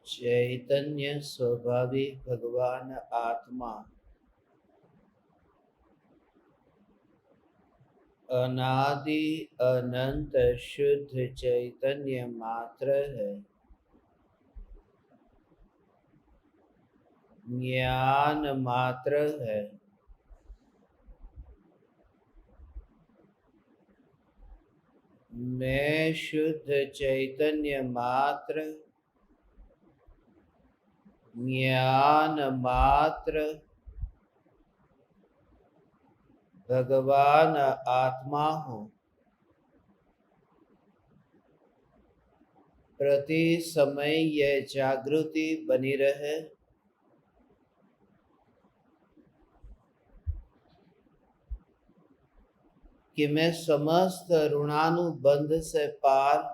चैतन्य स्वभावी भगवान आत्मा अनादि अनंत शुद्ध चैतन्य मात्र है। ज्ञान मात्र है। मैं शुद्ध चैतन्य मात्र, ज्ञान मात्र, भगवान आत्मा हूँ। प्रति समय यह जागृति बनी रहे कि मैं समस्त ऋणानुबंध से पार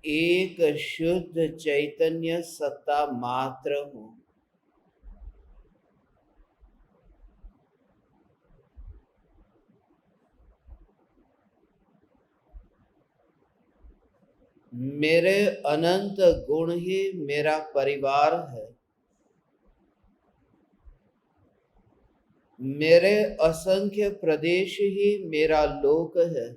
एक शुद्ध चैतन्य सत्ता मात्र हूँ। मेरे अनंत गुण ही मेरा परिवार है। मेरे असंख्य प्रदेश ही मेरा लोक है।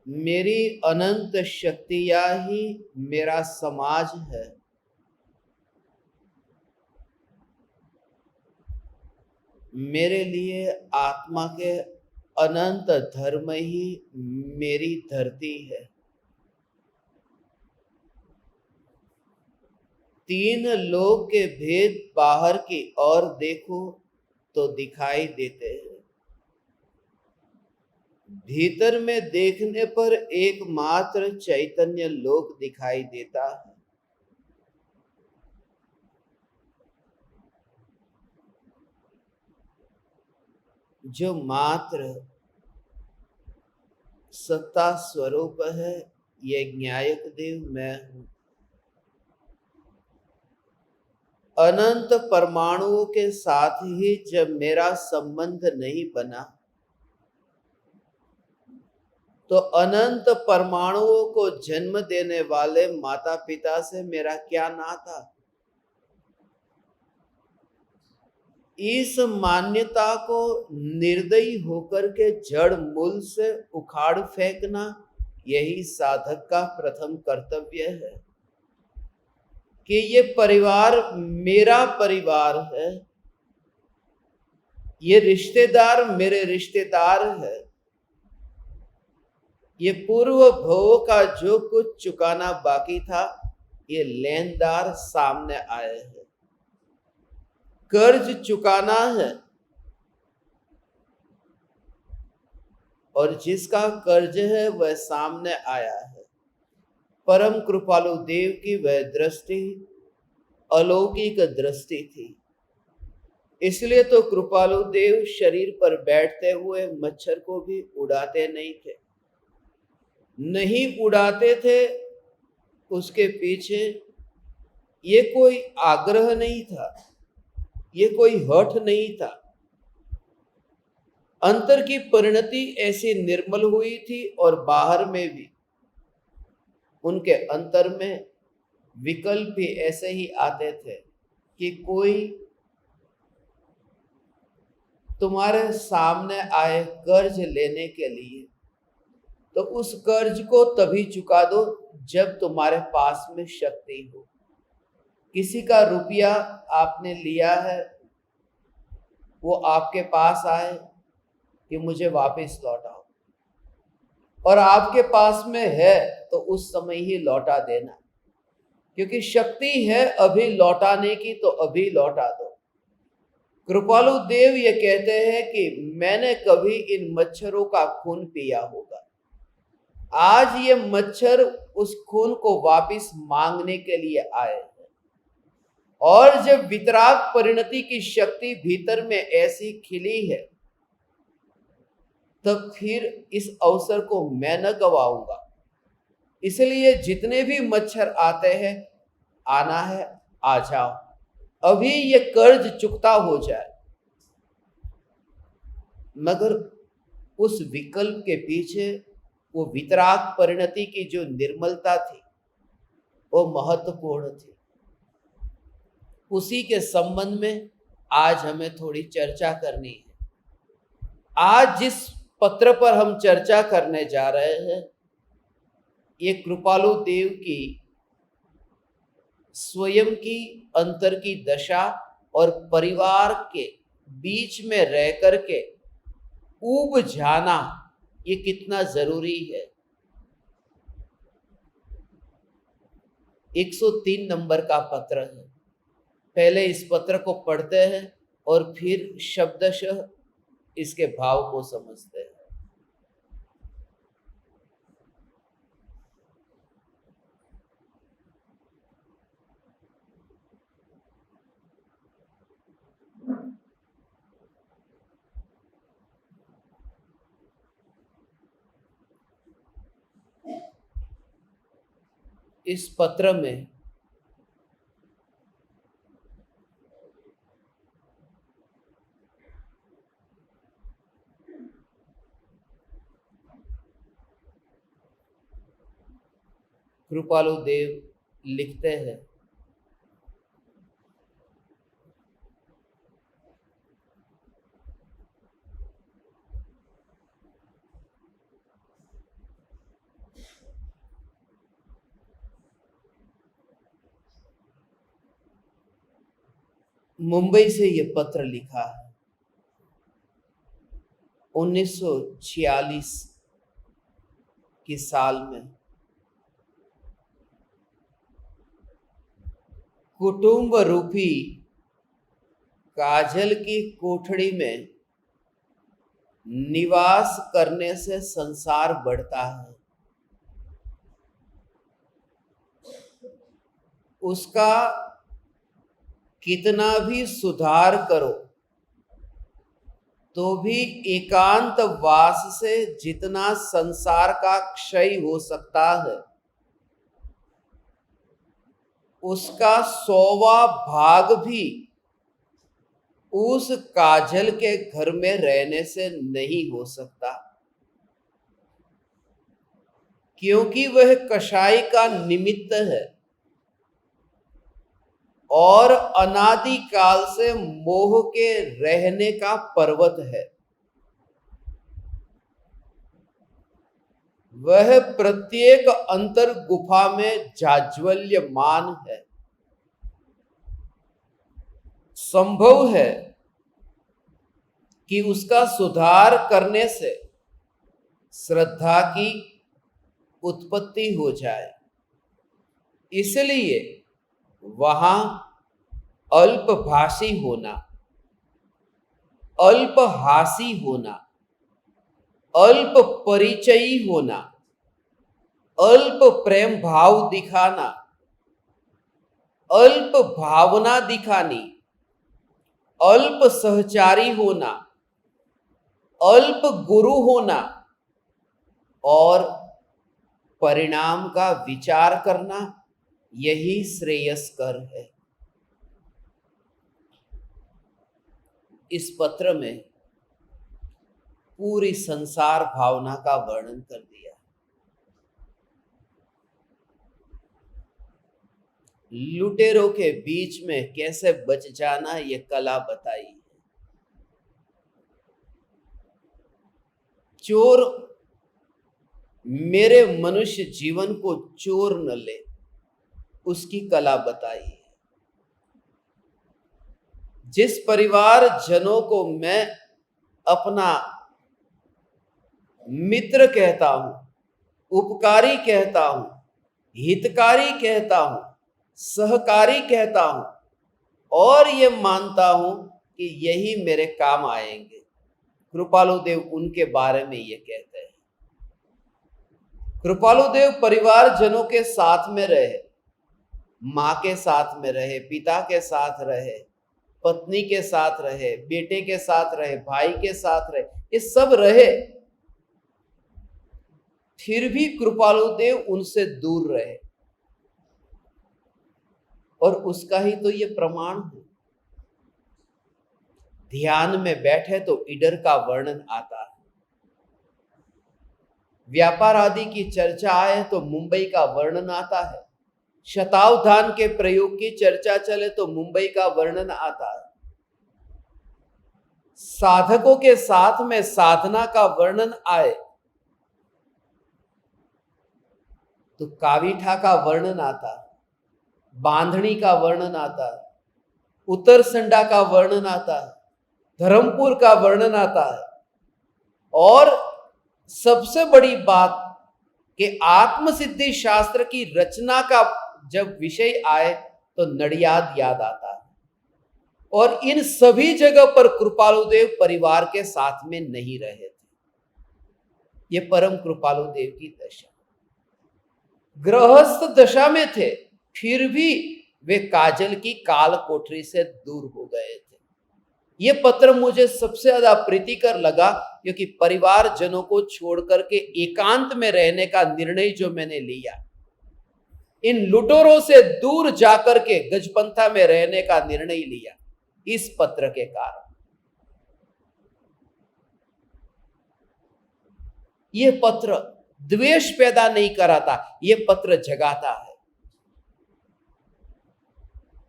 मेरी अनंत शक्तियां ही मेरा समाज है। मेरे लिए आत्मा के अनंत धर्म ही मेरी धरती है। तीन लोक के भेद बाहर की ओर देखो तो दिखाई देते हैं। भीतर में देखने पर एकमात्र चैतन्य लोक दिखाई देता है। जो मात्र सत्ता स्वरूप है, यह न्यायक देव मैं हूं। अनंत परमाणुओं के साथ ही जब मेरा संबंध नहीं बना तो अनंत परमाणुओं को जन्म देने वाले माता पिता से मेरा क्या नाता। इस मान्यता को निर्दयी होकर के जड़ मूल से उखाड़ फेंकना यही साधक का प्रथम कर्तव्य है कि ये परिवार मेरा परिवार है, ये रिश्तेदार मेरे रिश्तेदार है। ये पूर्व भव का जो कुछ चुकाना बाकी था, ये लेनदार सामने आए हैं। कर्ज चुकाना है और जिसका कर्ज है वह सामने आया है। परम कृपालु देव की वह दृष्टि अलौकिक दृष्टि थी। इसलिए तो कृपालु देव शरीर पर बैठते हुए मच्छर को भी उड़ाते नहीं थे। नहीं उड़ाते थे उसके पीछे ये कोई आग्रह नहीं था, ये कोई हठ नहीं था। अंतर की परिणति ऐसी निर्मल हुई थी और बाहर में भी उनके अंतर में विकल्प भी ऐसे ही आते थे कि कोई तुम्हारे सामने आए कर्ज लेने के लिए तो उस कर्ज को तभी चुका दो जब तुम्हारे पास में शक्ति हो। किसी का रुपया आपने लिया है, वो आपके पास आए कि मुझे वापस लौटाओ, और आपके पास में है तो उस समय ही लौटा देना, क्योंकि शक्ति है अभी लौटाने की तो अभी लौटा दो। कृपालु देव ये कहते हैं कि मैंने कभी इन मच्छरों का खून पिया होगा, आज ये मच्छर उस खून को वापस मांगने के लिए आए हैं। और जब वितराग परिणति की शक्ति भीतर में ऐसी खिली है तब फिर इस अवसर को मैं न गवाऊंगा। इसलिए जितने भी मच्छर आते हैं, आना है आ जाओ, अभी ये कर्ज चुकता हो जाए। मगर उस विकल्प के पीछे वो वितराग परिणति की जो निर्मलता थी वो महत्वपूर्ण थी। उसी के संबंध में आज हमें थोड़ी चर्चा करनी है। आज जिस पत्र पर हम चर्चा करने जा रहे हैं ये कृपालु देव की स्वयं की अंतर की दशा और परिवार के बीच में रह करके ऊब जाना ये कितना जरूरी है। 103 नंबर का पत्र है। पहले इस पत्र को पढ़ते हैं और फिर शब्दशः इसके भाव को समझते हैं। इस पत्र में कृपालु देव लिखते हैं, मुंबई से ये पत्र लिखा है 1946 की साल में। कुटुंब रूपी काजल की कोठड़ी में निवास करने से संसार बढ़ता है। उसका कितना भी सुधार करो तो भी एकांत वास से जितना संसार का क्षय हो सकता है उसका 100वां भाग भी उस काजल के घर में रहने से नहीं हो सकता, क्योंकि वह कषाय का निमित्त है और अनादि काल से मोह के रहने का पर्वत है। वह प्रत्येक अंतर गुफा में जाज्वल्यमान है। संभव है कि उसका सुधार करने से श्रद्धा की उत्पत्ति हो जाए, इसलिए वहां अल्पभाषी होना, अल्पहासी होना, अल्प परिचयी होना, अल्प प्रेम भाव दिखाना, अल्प भावना दिखानी, अल्प सहचारी होना, अल्प गुरु होना और परिणाम का विचार करना यही श्रेयस्कर है। इस पत्र में पूरी संसार भावना का वर्णन कर दिया। लुटेरों के बीच में कैसे बच जाना ये कला बताई है। चोर मेरे मनुष्य जीवन को चोर न ले, उसकी कला बताई है। जिस परिवार जनों को मैं अपना मित्र कहता हूं, उपकारी कहता हूं, हितकारी कहता हूं, सहकारी कहता हूं और ये मानता हूं कि यही मेरे काम आएंगे, कृपालु देव उनके बारे में ये कहते हैं। कृपालु देव परिवार जनों के साथ में रहे, मां के साथ में रहे, पिता के साथ रहे, पत्नी के साथ रहे, बेटे के साथ रहे, भाई के साथ रहे, ये सब रहे, फिर भी कृपालु देव उनसे दूर रहे। और उसका ही तो ये प्रमाण है। ध्यान में बैठे तो ईडर का वर्णन आता है। व्यापार आदि की चर्चा आए तो मुंबई का वर्णन आता है। शतावधान के प्रयोग की चर्चा चले तो मुंबई का वर्णन आता है। साधकों के साथ में साधना का वर्णन आए तो कावीठा का वर्णन आता है, बांधनी का वर्णन आता है, उत्तरसंडा का वर्णन आता है, धर्मपुर का वर्णन आता है। और सबसे बड़ी बात कि आत्मसिद्धि शास्त्र की रचना का जब विषय आए तो नडियाद याद आता है। और इन सभी जगह पर कृपालुदेव परिवार के साथ में नहीं रहे थे। ये परम कृपालुदेव की दशा, गृहस्थ दशा में थे, फिर भी वे काजल की काल कोठरी से दूर हो गए थे। ये पत्र मुझे सबसे ज्यादा प्रीतिकर लगा क्योंकि परिवार जनों को छोड़ करके एकांत में रहने का निर्णय जो मैंने लिया, इन लुटेरों से दूर जाकर के गजपंथा में रहने का निर्णय लिया, इस पत्र के कारण। यह पत्र द्वेष पैदा नहीं कराता, यह पत्र जगाता है,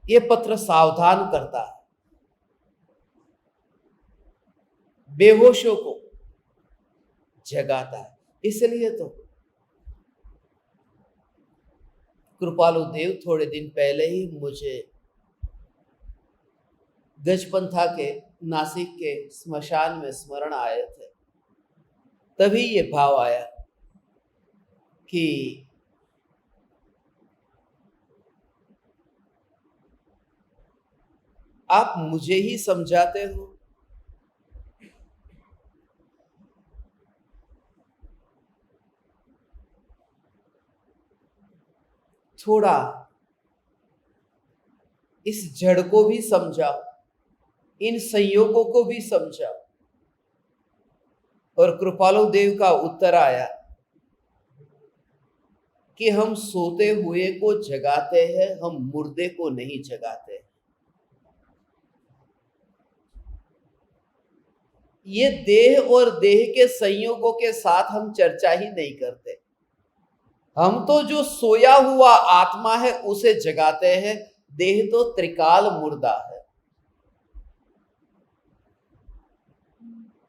यह पत्र सावधान करता है, बेहोशों को जगाता है। इसलिए तो कृपालु देव थोड़े दिन पहले ही मुझे गजपंथा के नासिक के स्मशान में स्मरण आए थे। तभी ये भाव आया कि आप मुझे ही समझाते हो, थोड़ा इस जड़ को भी समझाओ, इन संयोगों को भी समझाओ। और कृपालु देव का उत्तर आया कि हम सोते हुए को जगाते हैं, हम मुर्दे को नहीं जगाते। ये देह और देह के संयोगों के साथ हम चर्चा ही नहीं करते। हम तो जो सोया हुआ आत्मा है उसे जगाते हैं, देह तो त्रिकाल मुर्दा है।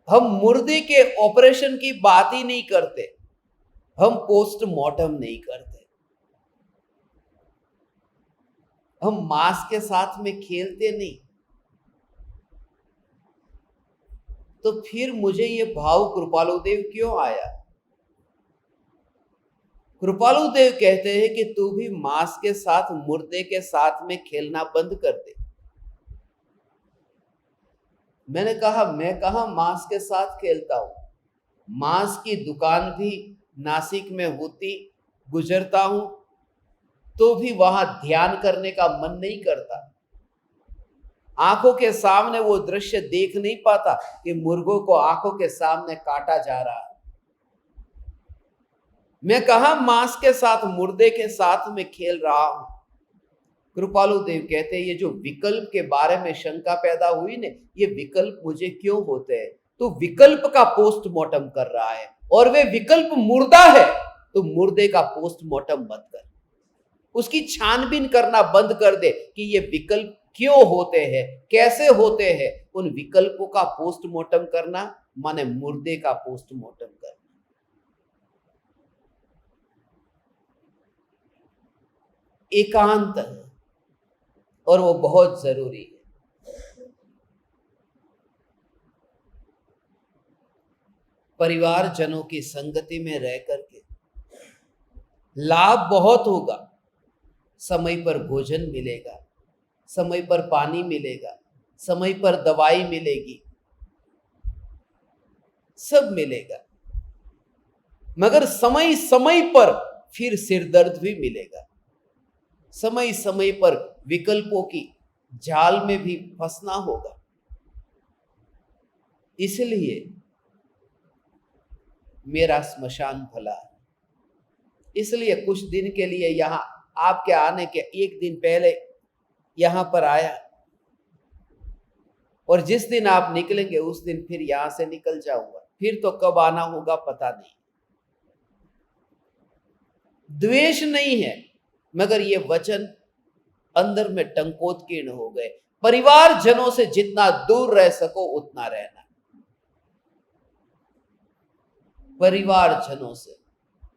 हम मुर्दे के ऑपरेशन की बात ही नहीं करते, हम पोस्टमार्टम नहीं करते, हम मांस के साथ में खेलते नहीं। तो फिर मुझे ये भाव कृपालुदेव क्यों आया? कृपालुदेव कहते हैं कि तू भी मांस के साथ मुर्दे के साथ में खेलना बंद कर दे। मैंने कहा मैं कहां मांस के साथ खेलता हूं, मांस की दुकान भी नासिक में होती, गुजरता हूं तो भी वहां ध्यान करने का मन नहीं करता। आंखों के सामने वो दृश्य देख नहीं पाता कि मुर्गों को आंखों के सामने काटा जा रहा है। मैं कहा मांस के साथ मुर्दे के साथ में खेल रहा हूं। कृपालु देव कहते हैं ये जो विकल्प के बारे में शंका पैदा हुई ने, ये विकल्प मुझे क्यों होते हैं? तो विकल्प का पोस्टमार्टम कर रहा है और वे विकल्प मुर्दा है, तो मुर्दे का पोस्टमार्टम मत कर, उसकी छानबीन करना बंद कर दे कि ये विकल्प क्यों होते हैं, कैसे होते हैं। उन विकल्पों का पोस्टमार्टम करना माने मुर्दे का पोस्टमार्टम करना। एकांत है और वो बहुत जरूरी है। परिवार जनों की संगति में रह करके लाभ बहुत होगा। समय पर भोजन मिलेगा, समय पर पानी मिलेगा, समय पर दवाई मिलेगी, सब मिलेगा। मगर समय समय पर फिर सिरदर्द भी मिलेगा। समय समय पर विकल्पों की जाल में भी फंसना होगा। इसलिए मेरा स्मशान भला है। इसलिए कुछ दिन के लिए यहां आपके आने के एक दिन पहले यहां पर आया, और जिस दिन आप निकलेंगे उस दिन फिर यहां से निकल जाऊंगा। फिर तो कब आना होगा पता नहीं। द्वेष नहीं है, मगर ये वचन अंदर में टंकोत्कीर्ण हो गए। परिवार जनों से जितना दूर रह सको उतना रहना। परिवार जनों से,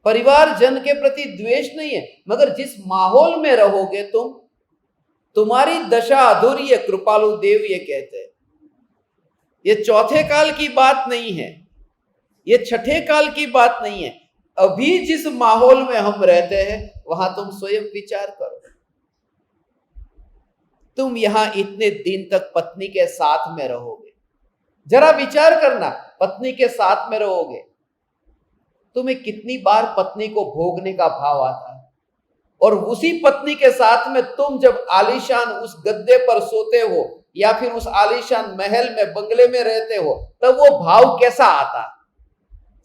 परिवार जन के प्रति द्वेष नहीं है, मगर जिस माहौल में रहोगे तुम्हारी दशा अधूरी है। कृपालु देव ये कहते हैं, ये चौथे काल की बात नहीं है, ये छठे काल की बात नहीं है। अभी जिस माहौल में हम रहते हैं वहां तुम स्वयं विचार करो। तुम यहां इतने दिन तक पत्नी के साथ में रहोगे, जरा विचार करना, पत्नी के साथ में रहोगे, तुम्हें कितनी बार पत्नी को भोगने का भाव आता है। और उसी पत्नी के साथ में तुम जब आलीशान उस गद्दे पर सोते हो या फिर उस आलीशान महल में बंगले में रहते हो, तब वो भाव कैसा आता।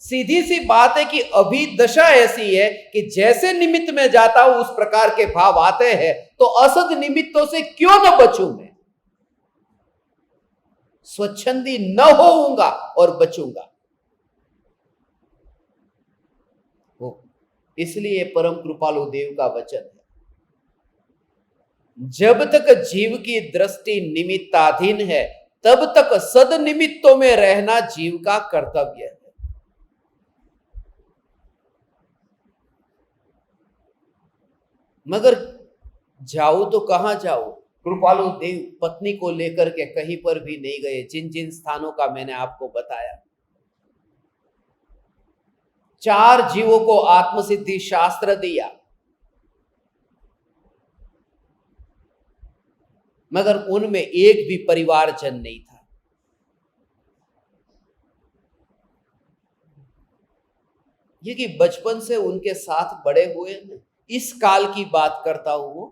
सीधी सी बात है कि अभी दशा ऐसी है कि जैसे निमित्त में जाता हूं उस प्रकार के भाव आते हैं, तो असद निमित्तों से क्यों न बचूं मैं, स्वच्छंदी न होऊंगा और बचूंगा। इसलिए परम कृपालु देव का वचन है, जब तक जीव की दृष्टि निमित्ताधीन है तब तक सद निमित्तों में रहना जीव का कर्तव्य है। मगर जाओ तो कहां जाओ। कृपालु देव पत्नी को लेकर के कहीं पर भी नहीं गए, जिन जिन स्थानों का मैंने आपको बताया। 4 जीवों को आत्मसिद्धि शास्त्र दिया, मगर उनमें एक भी परिवारजन नहीं था। ये कि बचपन से उनके साथ बड़े हुए हैं, इस काल की बात करता हूं।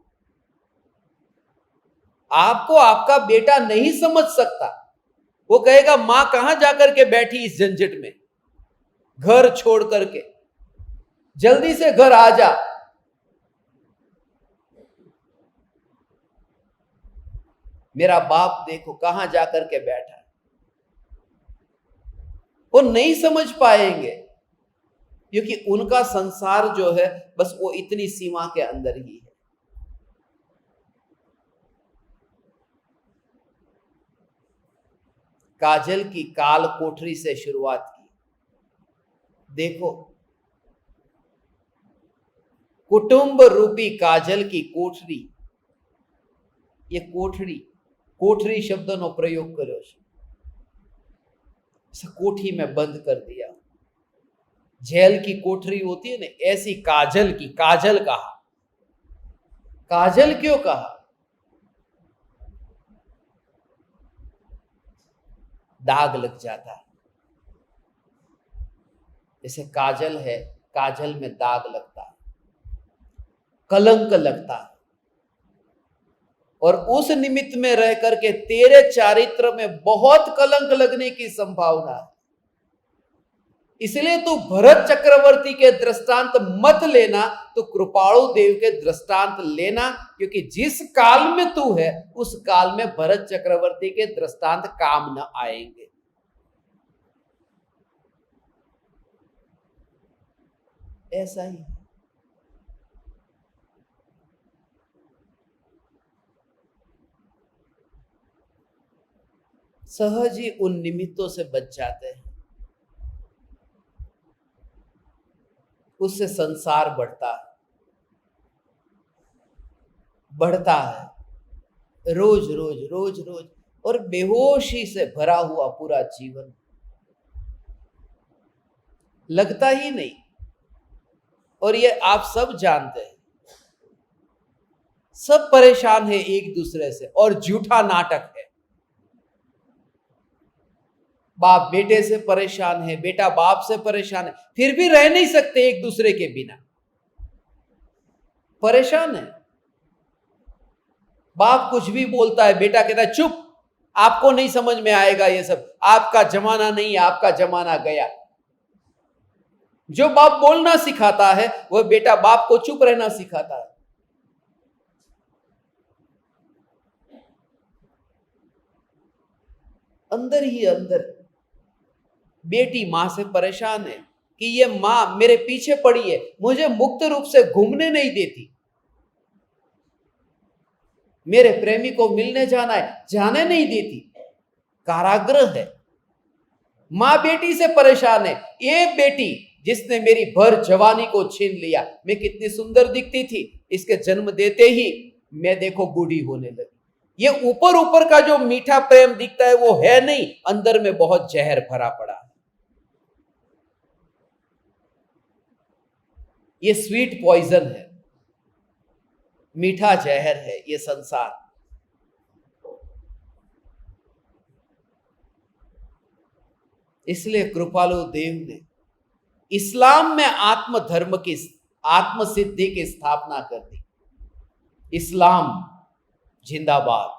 आपको आपका बेटा नहीं समझ सकता, वो कहेगा मां कहां जाकर के बैठी इस झंझट में, घर छोड़ करके जल्दी से घर आ जा। मेरा बाप देखो कहां जाकर के बैठा है। वो नहीं समझ पाएंगे, क्योंकि उनका संसार जो है बस वो इतनी सीमा के अंदर ही है। काजल की काल कोठरी से शुरुआत की। देखो, कुटुंब रूपी काजल की कोठरी, ये कोठरी, कोठरी शब्द नो प्रयोग करो, कोठी में बंद कर दिया। जेल की कोठरी होती है ना, ऐसी काजल की, काजल कहा। काजल क्यों कहा? दाग लग जाता है। जैसे काजल है, काजल में दाग लगता है, कलंक लगता है, और उस निमित्त में रह करके तेरे चारित्र में बहुत कलंक लगने की संभावना है। इसलिए तू भरत चक्रवर्ती के दृष्टांत मत लेना, तो कृपाणु देव के दृष्टांत लेना, क्योंकि जिस काल में तू है उस काल में भरत चक्रवर्ती के दृष्टांत काम न आएंगे। ऐसा ही सहज ही उन निमित्तों से बच जाते हैं, उससे संसार बढ़ता है, बढ़ता है, रोज रोज रोज रोज, और बेहोशी से भरा हुआ पूरा जीवन लगता ही नहीं। और ये आप सब जानते हैं, सब परेशान है एक दूसरे से, और झूठा नाटक है। बाप बेटे से परेशान है, बेटा बाप से परेशान है, फिर भी रह नहीं सकते एक दूसरे के बिना, परेशान है। बाप कुछ भी बोलता है, बेटा कहता है चुप, आपको नहीं समझ में आएगा ये सब, आपका जमाना नहीं, आपका जमाना गया। जो बाप बोलना सिखाता है वह बेटा बाप को चुप रहना सिखाता है। अंदर ही अंदर बेटी मां से परेशान है, कि ये मां मेरे पीछे पड़ी है, मुझे मुक्त रूप से घूमने नहीं देती, मेरे प्रेमी को मिलने जाना है, जाने नहीं देती, कारागृह है। मां बेटी से परेशान है। एक बेटी जिसने मेरी भर जवानी को छीन लिया, मैं कितनी सुंदर दिखती थी, इसके जन्म देते ही मैं देखो बूढ़ी होने लगी। ये ऊपर ऊपर का जो मीठा प्रेम दिखता है वो है नहीं, अंदर में बहुत जहर भरा पड़ा है। ये स्वीट पॉइजन है, मीठा जहर है ये संसार। इसलिए कृपालु देव ने इस्लाम में आत्म धर्म की, आत्म सिद्धि की स्थापना कर दी। इस्लाम जिंदाबाद।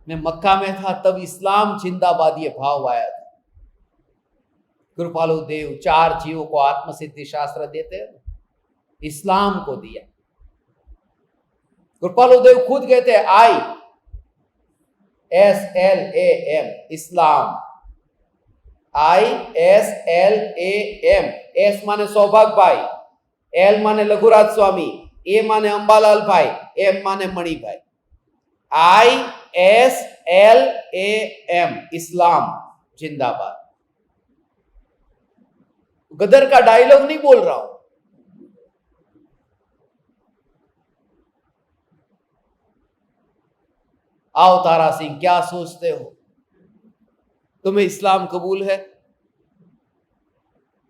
मैं मक्का में था तब इस्लाम जिंदाबाद ये भाव आया था। कृपालु देव 4 जीवों को आत्म सिद्धि शास्त्र देते हैं, इस्लाम को दिया। कृपालु देव खुद कहते हैं ISLAM, इस्लाम। ISLAM। एस माने सौभाग्य भाई, एल माने लघुराज स्वामी, ए माने अंबालाल भाई, एम माने मणि भाई। ISLAM, इस्लाम जिंदाबाद। गदर का डायलॉग नहीं बोल रहा हूं। आओ तारा सिंह, क्या सोचते हो? तुम्हें इस्लाम कबूल है?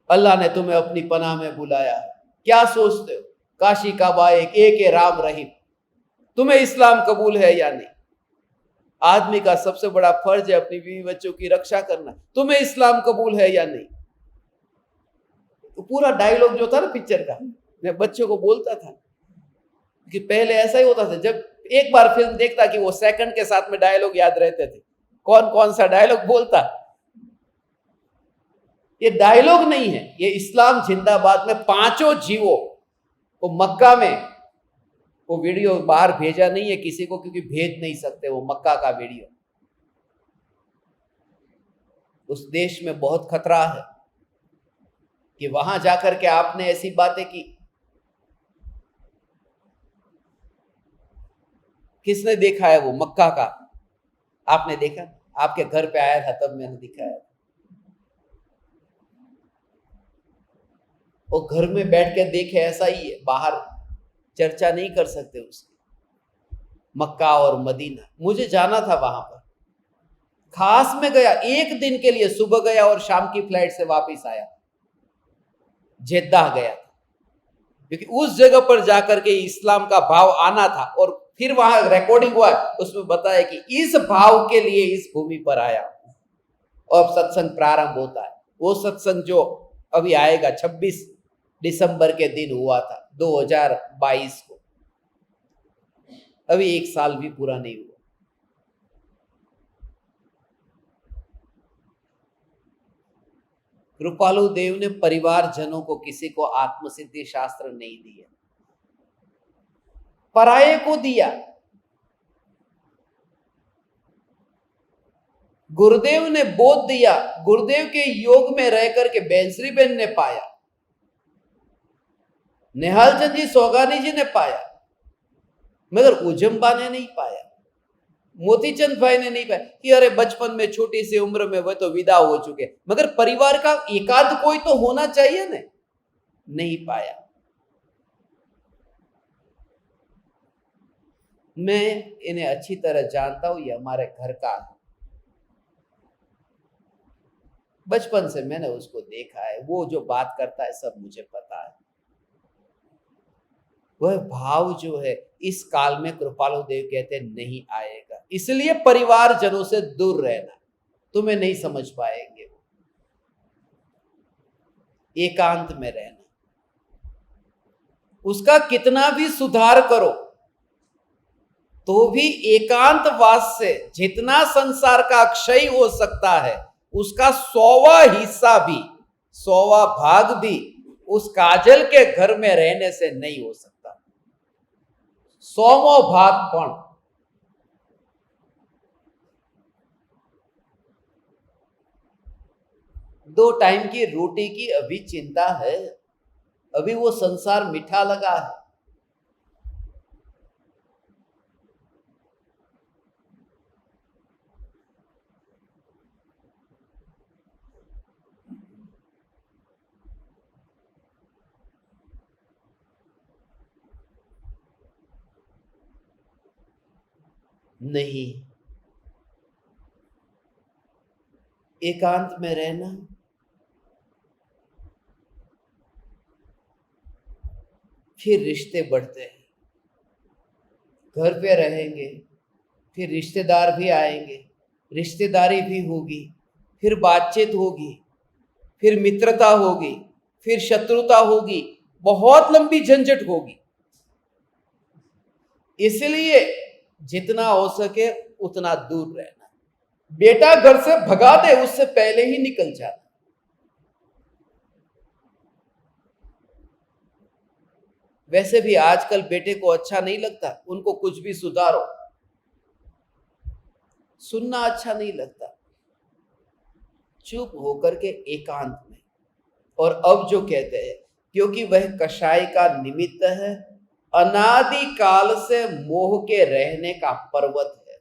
अल्लाह ने तुम्हें अपनी पनाह में बुलाया है, क्या सोचते हो? काशी का बाएक एक राम रहीम, तुम्हें इस्लाम कबूल है या नहीं? आदमी का सबसे बड़ा फर्ज है अपनी बीवी बच्चों की रक्षा करना, तुम्हें इस्लाम कबूल है या नहीं? तो पूरा डायलॉग जो था ना पिक्चर का, मैं बच्चों को बोलता था कि पहले ऐसा ही होता था, जब एक बार फिल्म देखता कि वो सेकंड के साथ में डायलॉग याद रहते थे, कौन कौन सा डायलॉग बोलता। ये डायलॉग नहीं है, ये इस्लाम जिंदाबाद में 5 जीवों को मक्का में, वो वीडियो बाहर भेजा नहीं है किसी को, क्योंकि भेज नहीं सकते वो मक्का का वीडियो। उस देश में बहुत खतरा है कि वहां जाकर के आपने ऐसी बातें की। किसने देखा है वो मक्का का? आपने देखा? आपके घर पे आया था तब मैंने दिखाया। वो घर में बैठ के देखे ऐसा ही है, बाहर चर्चा नहीं कर सकते उसकी। मक्का और मदीना, मुझे जाना था वहां पर, खास में गया, 1 दिन के लिए सुबह गया और शाम की फ्लाइट से वापस आया, जेद्दाह गया था, क्योंकि उस जगह पर जाकर के इस्लाम का भाव आना था। और फिर वहां रिकॉर्डिंग हुआ, उसमें बताया कि इस भाव के लिए इस भूमि पर आया और अब सत्संग प्रारंभ होता है। वो सत्संग जो अभी आएगा 26 दिसंबर के दिन हुआ था 2022 को, अभी 1 साल भी पूरा नहीं हुआ। कृपालु देव ने परिवार जनों को किसी को आत्मसिद्धि शास्त्र नहीं दिया, पराये को दिया। गुरुदेव ने बोध दिया, गुरुदेव के योग में रह करके बेंसरी बहन ने पाया, निहाल चंद जी सोगानी जी ने पाया, मगर उजम्बा ने नहीं पाया, मोतीचंद भाई ने नहीं पाया कि अरे बचपन में छोटी सी उम्र में वह तो विदा हो चुके, मगर परिवार का एकाध कोई तो होना चाहिए ना, नहीं पाया। मैं इन्हें अच्छी तरह जानता हूं, ये हमारे घर का है, बचपन से मैंने उसको देखा है, वो जो बात करता है सब मुझे पता है। वह भाव जो है इस काल में कृपालु देव कहते नहीं आएगा, इसलिए परिवार जनों से दूर रहना, तुम्हें नहीं समझ पाएंगे वो, एकांत में रहना। उसका कितना भी सुधार करो तो भी एकांतवास से जितना संसार का क्षय हो सकता है, उसका 100वां हिस्सा भी, 100वां भाग भी उस काजल के घर में रहने से नहीं हो सकता। 100वां भाग पण 2 टाइम की रोटी की अभी चिंता है, अभी वो संसार मीठा लगा है। नहीं, एकांत में रहना, फिर रिश्ते बढ़ते हैं। घर पे रहेंगे, फिर रिश्तेदार भी आएंगे, रिश्तेदारी भी होगी, फिर बातचीत होगी, फिर मित्रता होगी, फिर शत्रुता होगी, बहुत लंबी झंझट होगी। इसलिए जितना हो सके उतना दूर रहना। बेटा घर से भगा दे उससे पहले ही निकल जाना। वैसे भी आजकल बेटे को अच्छा नहीं लगता, उनको कुछ भी सुधारो, सुनना अच्छा नहीं लगता। चुप होकर के एकांत में। और अब जो कहते हैं, क्योंकि वह कषाय का निमित्त है, अनादि काल से मोह के रहने का पर्वत है।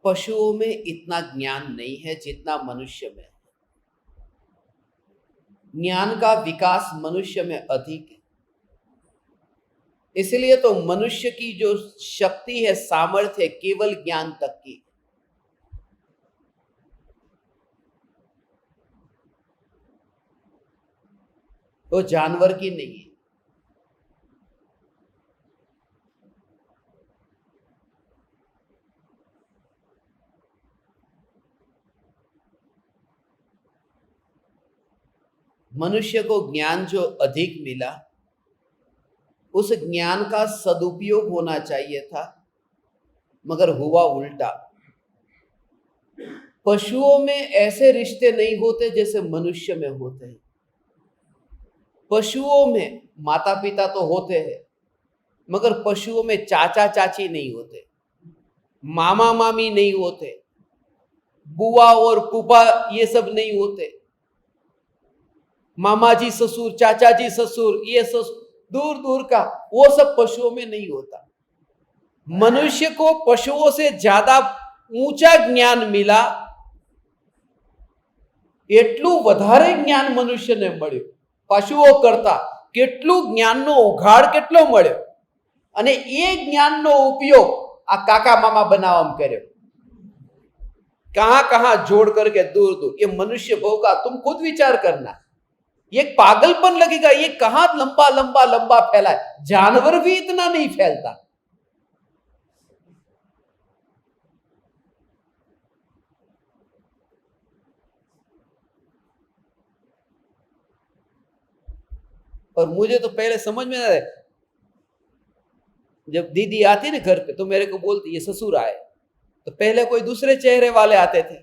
पशुओं में इतना ज्ञान नहीं है जितना मनुष्य में है। ज्ञान का विकास मनुष्य में अधिक है। इसलिए तो मनुष्य की जो शक्ति है, सामर्थ्य है, केवल ज्ञान तक की। तो जानवर की नहीं है। मनुष्य को ज्ञान जो अधिक मिला, उस ज्ञान का सदुपयोग होना चाहिए था, मगर हुआ उल्टा। पशुओं में ऐसे रिश्ते नहीं होते जैसे मनुष्य में होते हैं। पशुओं में माता पिता तो होते हैं, मगर पशुओं में चाचा चाची नहीं होते, मामा मामी नहीं होते, बुआ और फूफा ये सब नहीं होते। मामा जी ससुर, चाचा जी ससुर, ये ससुर दूर दूर का, वो सब पशुओं में नहीं होता। मनुष्य को पशुओं से ज्यादा ऊंचा ज्ञान मिला, એટલું વધારે જ્ઞાન મનુષ્યને મળ્યું પશુઓ કરતા। કેટલું જ્ઞાનનો ઉઘાડ કેટલો મળ્યો, અને એ જ્ઞાનનો ઉપયોગ આ કાકા મામા બનાવવામાં કર્યો। कहां कहां जोड़ करके दूर दूर। ये मनुष्य भोग का तुम खुद विचार करना, ये पागलपन लगेगा, ये कहां लंबा लंबा लंबा फैला है। जानवर भी इतना नहीं फैलता। और मुझे तो पहले समझ में ना आया, जब दीदी आती ना घर पे तो मेरे को बोलती ये ससुर आए, तो पहले कोई दूसरे चेहरे वाले आते थे,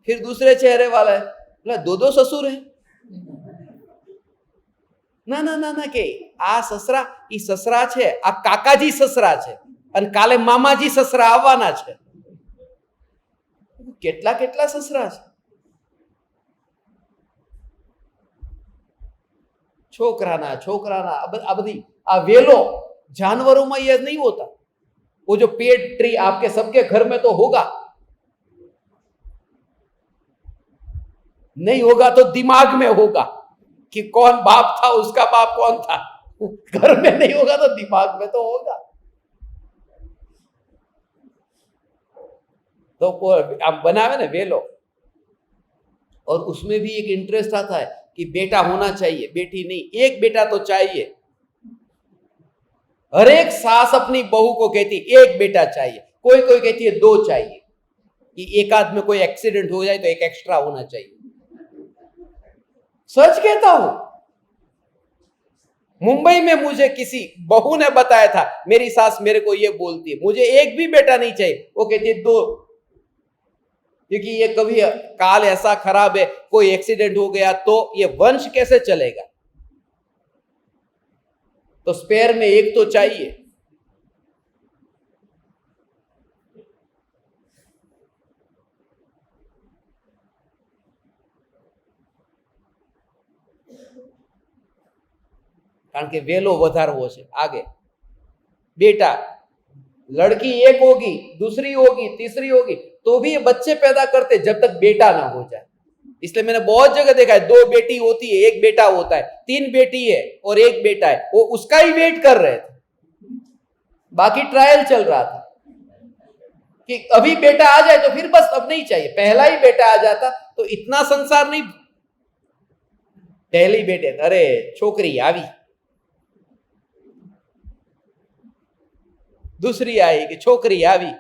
फिर दूसरे चेहरे वाले, बोला दो दो ससुर है ना ना ना ना के आ ससरा ई ससरा छे, आ काकाजी ससरा छे, અને કાલે મામાજી સસરા આવવાના છે। કેટલા કેટલા સસરા છે। છોકરાના છોકરાના આ બધી આ વેલો जानवरों में यह नहीं होता। वो जो पेड ट्री आपके सबके घर में तो होगा, नहीं होगा तो दिमाग में होगा कि कौन बाप था, उसका बाप कौन था। घर में नहीं होगा तो दिमाग में तो होगा। तो आप बनावे ना वेलो, और उसमें भी एक इंटरेस्ट आता है कि बेटा होना चाहिए, बेटी नहीं, एक बेटा तो चाहिए। हर एक सास अपनी बहू को कहती एक बेटा चाहिए, कोई कोई कहती है दो चाहिए, कि एक आध में कोई एक्सीडेंट हो जाए तो एक एक्स्ट्रा होना चाहिए। सच कहता हूं, मुंबई में मुझे किसी बहू ने बताया था, मेरी सास मेरे को ये बोलती है मुझे एक भी बेटा नहीं चाहिए, वो कहती है दो, क्योंकि ये कभी काल ऐसा खराब है, कोई एक्सीडेंट हो गया तो ये वंश कैसे चलेगा। तो स्पेयर में एक तो चाहिए। कारण के वेलो વધારવો છે आगे। बेटा लड़की एक होगी, दूसरी होगी, तीसरी होगी, तो भी ये बच्चे पैदा करते जब तक बेटा ना हो जाए। इसलिए मैंने बहुत जगह देखा है, 2 बेटी होती है, 1 बेटा होता है, 3 बेटी है और 1 बेटा है, वो उसका ही वेट कर रहे थे, बाकी ट्रायल चल रहा था कि अभी बेटा आ जाए तो फिर बस अब नहीं चाहिए, पहला ही बेटा आ जाता तो इतना संसार नहीं। पहले ही बेटे, अरे छोकरी आवी, दूसरी आई कि छोकरी आवी,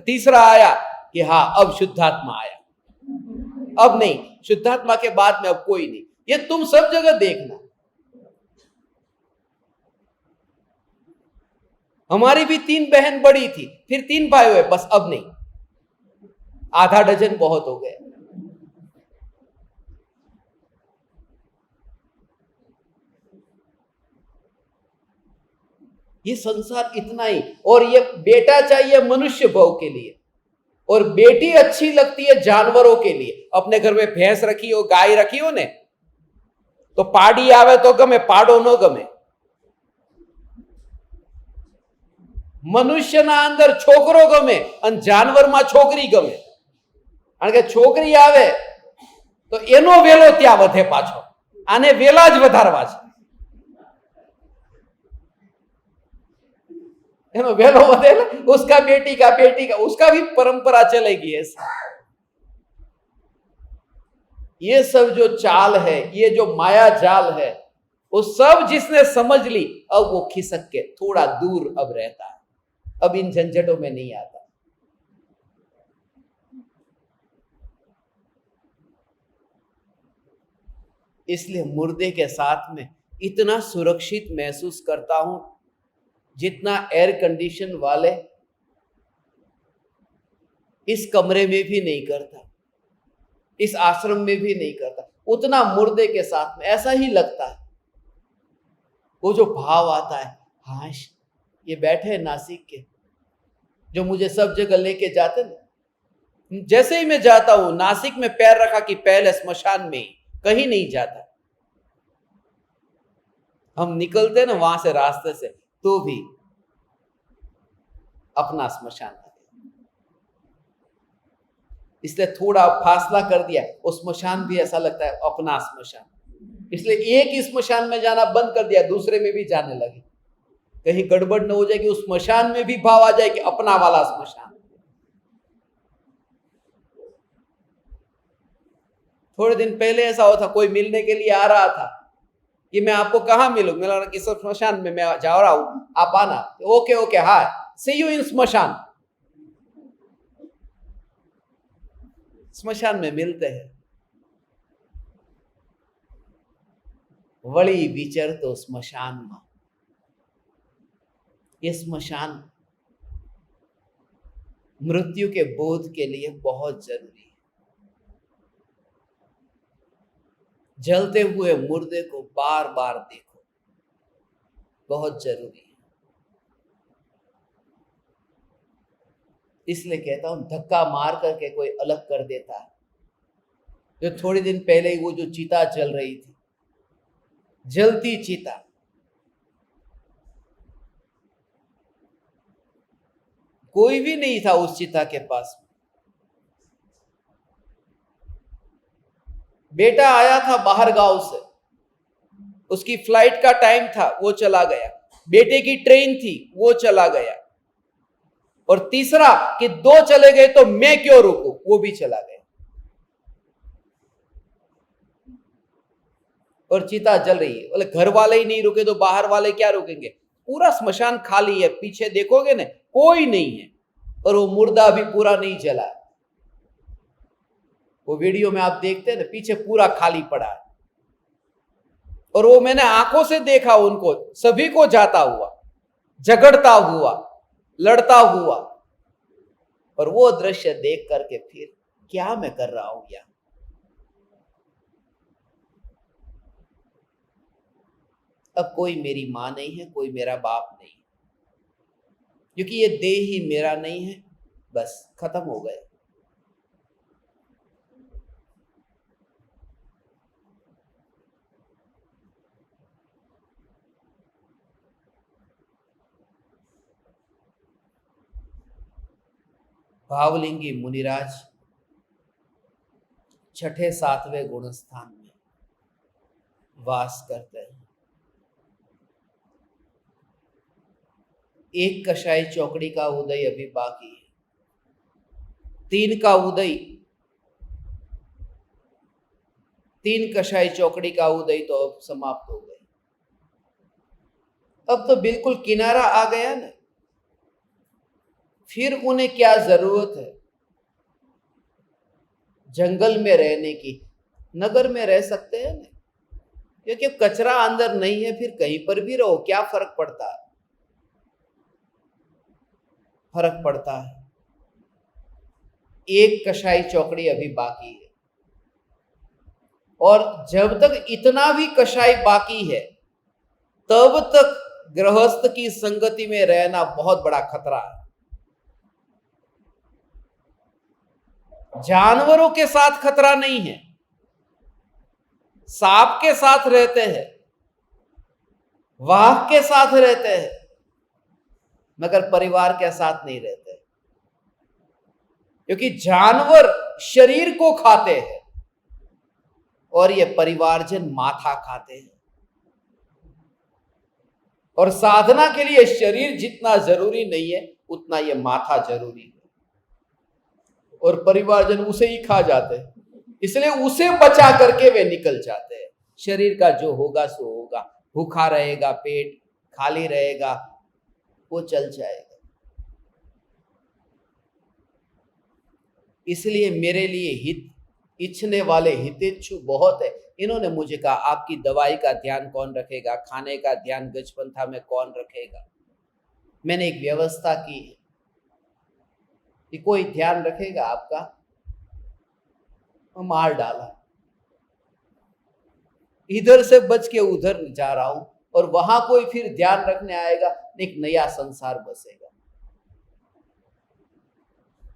तीसरा आया कि हाँ अब शुद्धात्मा आया, अब नहीं, शुद्धात्मा के बाद में अब कोई नहीं। ये तुम सब जगह देखना। हमारी भी 3 बहन बड़ी थी, फिर 3 भाई हुए, बस अब नहीं, आधा डजन बहुत हो गया। ये संसार इतना ही। और ये बेटा चाहिए मनुष्य भोग के लिए, और बेटी अच्छी लगती है जानवरों के लिए। अपने घर में भैंस रखी हो, गाय रखी हो ने, तो पाड़ी आवे तो गमे, पाड़ो न गमे। मनुष्यना अंदर छोकरो गमे અને જાનવરમાં છોકરી ગમે, કારણ કે છોકરી આવે તો એનો વેલો ત્યાં વધે પાછો, આને વેલા જ વધારવા છે, એનો વેલો વધે, उसका बेटी का उसका भी परंपरा चलेगी ऐसा। ये सब जो चाल है, ये जो माया जाल है, वो सब जिसने समझ ली, अब वो खिसक के थोड़ा दूर अब रहता है, अब इन झंझटों में नहीं आता। इसलिए मुर्दे के साथ में इतना सुरक्षित महसूस करता हूं जितना एयर कंडीशन वाले इस कमरे में भी नहीं करता, इस आश्रम में भी नहीं करता, उतना मुर्दे के साथ में ऐसा ही लगता है। वो जो भाव आता है, हाश ये बैठे हैं नासिक के, जो मुझे सब जगह लेके जाते ना, जैसे ही मैं जाता हूं नासिक में पैर रखा कि पहले स्मशान में ही, कहीं नहीं जाता। हम निकलते ना वहां से रास्ते से, तो भी अपना स्मशान, इसलिए थोड़ा फासला कर दिया, वो स्मशान भी ऐसा लगता है अपना स्मशान। इसलिए एक ही स्मशान में जाना बंद कर दिया, दूसरे में भी जाने लगे, कहीं गड़बड़ न हो जाए कि उस स्मशान में भी भाव आ जाए कि अपना वाला स्मशान। थोड़े दिन पहले ऐसा हुआ था, कोई मिलने के लिए आ रहा था कि मैं आपको कहाँ मिलूं, मिला कि स्मशान में मैं जा रहा हूं, आप आना। ओके ओके, हाँ, सी यू इन स्मशान। स्मशान में मिलते हैं। वળી विचरतो स्मशान में। ये स्मशान मृत्यु के बोध के लिए बहुत जरूरी है। जलते हुए मुर्दे को बार बार देखो, बहुत जरूरी है। इसलिए कहता हूं, धक्का मार करके कोई अलग कर देता है। जो थोड़े दिन पहले ही वो जो चिता जल रही थी, जलती चिता, कोई भी नहीं था उस चिता के पास। बेटा आया था बाहर गांव से, उसकी फ्लाइट का टाइम था, वो चला गया। बेटे की ट्रेन थी, वो चला गया। और तीसरा कि 2 चले गए तो मैं क्यों रुकूं, वो भी चला गया। और चिता जल रही है। बोले घर वाले ही नहीं रुके तो बाहर वाले क्या रुकेंगे? पूरा स्मशान खाली है, पीछे देखोगे ना कोई नहीं है, और वो मुर्दा भी पूरा नहीं जला। वो वीडियो में आप देखते हैं ना, पीछे पूरा खाली पड़ा है। और वो मैंने आंखों से देखा उनको, सभी को जाता हुआ, झगड़ता हुआ, लड़ता हुआ। और वो दृश्य देख करके फिर क्या मैं कर रहा हूं यहां? अब कोई मेरी मां नहीं है, कोई मेरा बाप नहीं, क्योंकि ये देह ही मेरा नहीं है। बस खत्म हो गया। भावलिंगी मुनिराज छठे सातवें गुण स्थान में वास करते हैं। एक कषाय चौकड़ी का उदय अभी बाकी है, 3 का उदय, 3 कषाय चौकड़ी का उदय तो अब समाप्त हो गए। अब तो बिल्कुल किनारा आ गया ना, फिर उन्हें क्या जरूरत है जंगल में रहने की? नगर में रह सकते हैं ना, क्योंकि कचरा अंदर नहीं है, फिर कहीं पर भी रहो, क्या फर्क पड़ता है? फर्क पड़ता है। एक कषाई चौकड़ी अभी बाकी है, और जब तक इतना भी कषाई बाकी है तब तक गृहस्थ की संगति में रहना बहुत बड़ा खतरा है। जानवरों के साथ खतरा नहीं है, सांप के साथ रहते हैं, वाघ के साथ रहते हैं, मगर परिवार के साथ नहीं रहते, क्योंकि जानवर शरीर को खाते हैं और ये परिवारजन माथा खाते हैं। और साधना के लिए शरीर जितना जरूरी नहीं है उतना ये माथा जरूरी है, और परिवारजन उसे ही खा जाते हैं, इसलिए उसे बचा करके वे निकल जाते हैं। शरीर का जो होगा सो होगा, भूखा रहेगा, पेट खाली रहेगा, वो चल जाएगा। इसलिए मेरे लिए हित इच्छने वाले हितेच्छु बहुत है। इन्होंने मुझे कहा आपकी दवाई का ध्यान कौन रखेगा, खाने का ध्यान गजपंथा में कौन रखेगा? मैंने एक व्यवस्था की है कि कोई ध्यान रखेगा आपका, मार डाला। इधर से बच के उधर जा रहा हूं, और वहां कोई फिर ध्यान रखने आएगा, एक नया संसार बसेगा।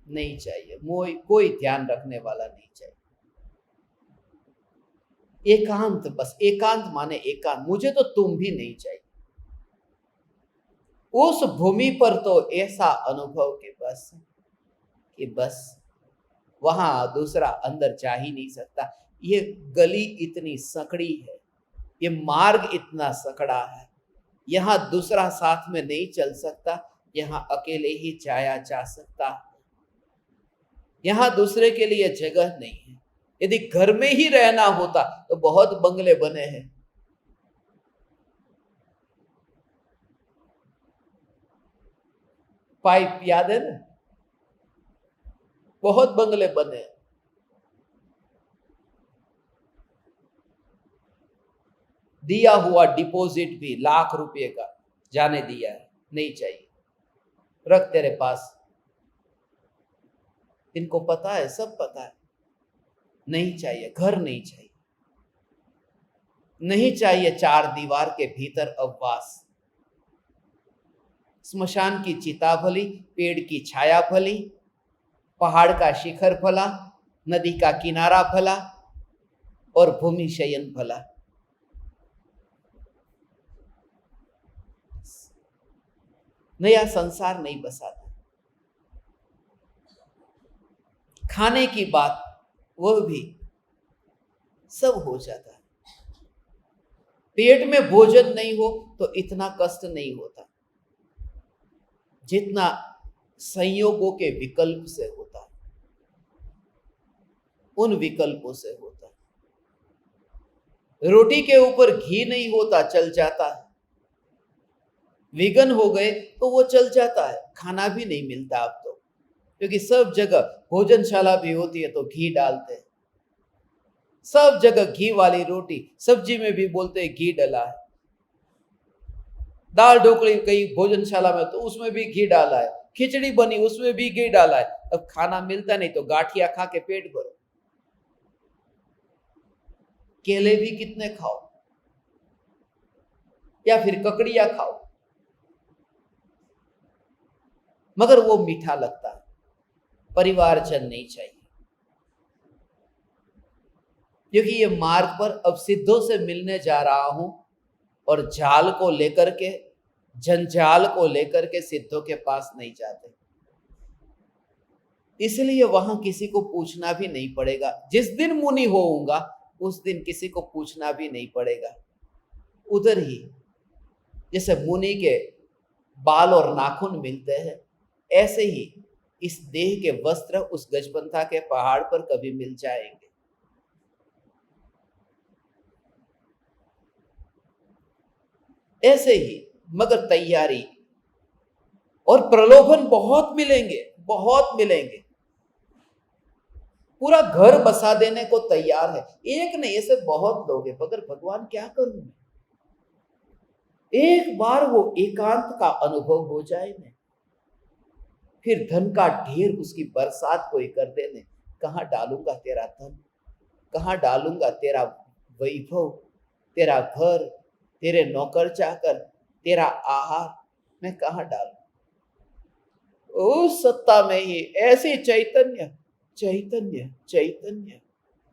नहीं चाहिए, कोई ध्यान रखने वाला नहीं चाहिए। एकांत, बस एकांत माने एकांत। मुझे तो तुम भी नहीं चाहिए। उस भूमि पर तो ऐसा अनुभव के बस कि बस वहां दूसरा अंदर जा ही नहीं सकता। ये गली इतनी सकड़ी है, ये मार्ग इतना सकड़ा है, यहां दूसरा साथ में नहीं चल सकता, यहां अकेले ही जाया जा सकता, यहां दूसरे के लिए जगह नहीं है। यदि घर में ही रहना होता तो बहुत बंगले बने हैं। पाइप याद है ना, बहुत बंगले बने। दिया हुआ डिपॉजिट भी लाख रुपए का जाने दिया है, नहीं चाहिए, रख तेरे पास। इनको पता है, सब पता है, नहीं चाहिए। घर नहीं चाहिए, नहीं चाहिए 4 दीवार के भीतर अववास। स्मशान की चिता भली, पेड़ की छाया भली, पहाड़ का शिखर भला, नदी का किनारा भला, और भूमि शयन भला। नया संसार नहीं बसाता। खाने की बात, वो भी सब हो जाता है। पेट में भोजन नहीं हो तो इतना कष्ट नहीं होता जितना संयोगों के विकल्प से होता है, उन विकल्पों से होता है। रोटी के ऊपर घी नहीं होता, चल जाता है। विगन हो गए तो वो चल जाता है। खाना भी नहीं मिलता अब तो, क्योंकि सब जगह भोजनशाला भी होती है तो घी डालते हैं। सब जगह घी वाली रोटी, सब्जी में भी बोलते हैं घी डला है। दाल ढोकली कई भोजनशाला में तो उसमें भी घी डाला है। खिचड़ी बनी उसमें भी घी डाला है। अब खाना मिलता नहीं तो गाठिया खा के पेट भरो। केले भी कितने खाओ, या फिर ककड़िया खाओ, मगर वो मीठा लगता है। परिवारजन नहीं चाहिए, क्योंकि ये मार्ग पर अब सिद्धों से मिलने जा रहा हूं, और जाल को लेकर के, जंजाल को लेकर के सिद्धों के पास नहीं जाते। इसलिए वहां किसी को पूछना भी नहीं पड़ेगा। जिस दिन मुनि होऊंगा उस दिन किसी को पूछना भी नहीं पड़ेगा। उधर ही जैसे मुनि के बाल और नाखून मिलते हैं, ऐसे ही इस देह के वस्त्र उस गजबंधा के पहाड़ पर कभी मिल जाएंगे। ऐसे ही मगर तैयारी और प्रलोभन बहुत मिलेंगे, बहुत मिलेंगे। पूरा घर बसा देने को तैयार है, एक नहीं ऐसे बहुत लोग हैं। मगर भगवान क्या करूं मैं? एक बार वो एकांत का अनुभव हो जाए ना, फिर धन का ढेर उसकी बरसात कोई कर देने। कहां डालूंगा तेरा धन, कहां डालूंगा तेरा वैभव, तेरा घर, तेरे नौकर चाकर, तेरा आहार, मैं कहां डालूं? उस सत्ता में ही ऐसी चैतन्य चैतन्य चैतन्य।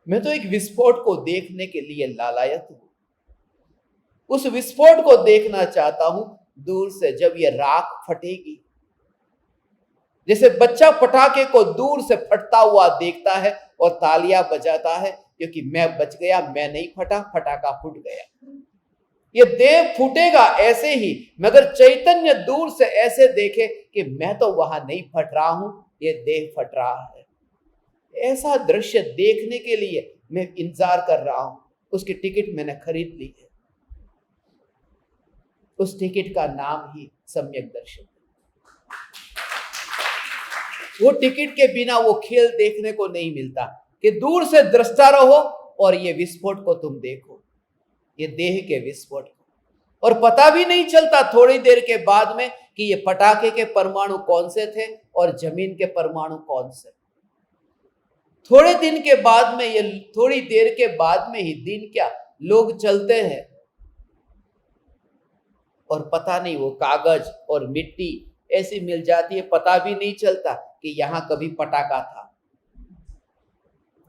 मैं तो एक विस्फोट को देखने के लिए लालायत हूं। उस विस्फोट को देखना चाहता हूं दूर से, जब ये राख फटेगी। जैसे बच्चा पटाखे को दूर से फटता हुआ देखता है और तालियां बजाता है, क्योंकि मैं बच गया, मैं नहीं फटा, फटाका फूट गया। ये देह फूटेगा ऐसे ही, मगर चैतन्य दूर से ऐसे देखे कि मैं तो वहां नहीं फट रहा हूं, ये देह फट रहा है। ऐसा दृश्य देखने के लिए मैं इंतजार कर रहा हूं। उसकी टिकट मैंने खरीद ली है। उस टिकट का नाम ही सम्यक दर्शन। वो टिकट के बिना वो खेल देखने को नहीं मिलता कि दूर से दृष्टा रहो और ये विस्फोट को तुम देखो, ये देह के विस्फोट को। और पता भी नहीं चलता थोड़ी देर के बाद में कि ये पटाखे के परमाणु कौन से थे और जमीन के परमाणु कौन से। थोड़े दिन के बाद में, ये थोड़ी देर के बाद में ही, दिन क्या, लोग चलते हैं और पता नहीं वो कागज और मिट्टी ऐसी मिल जाती है, पता भी नहीं चलता कि यहां कभी पटाखा था।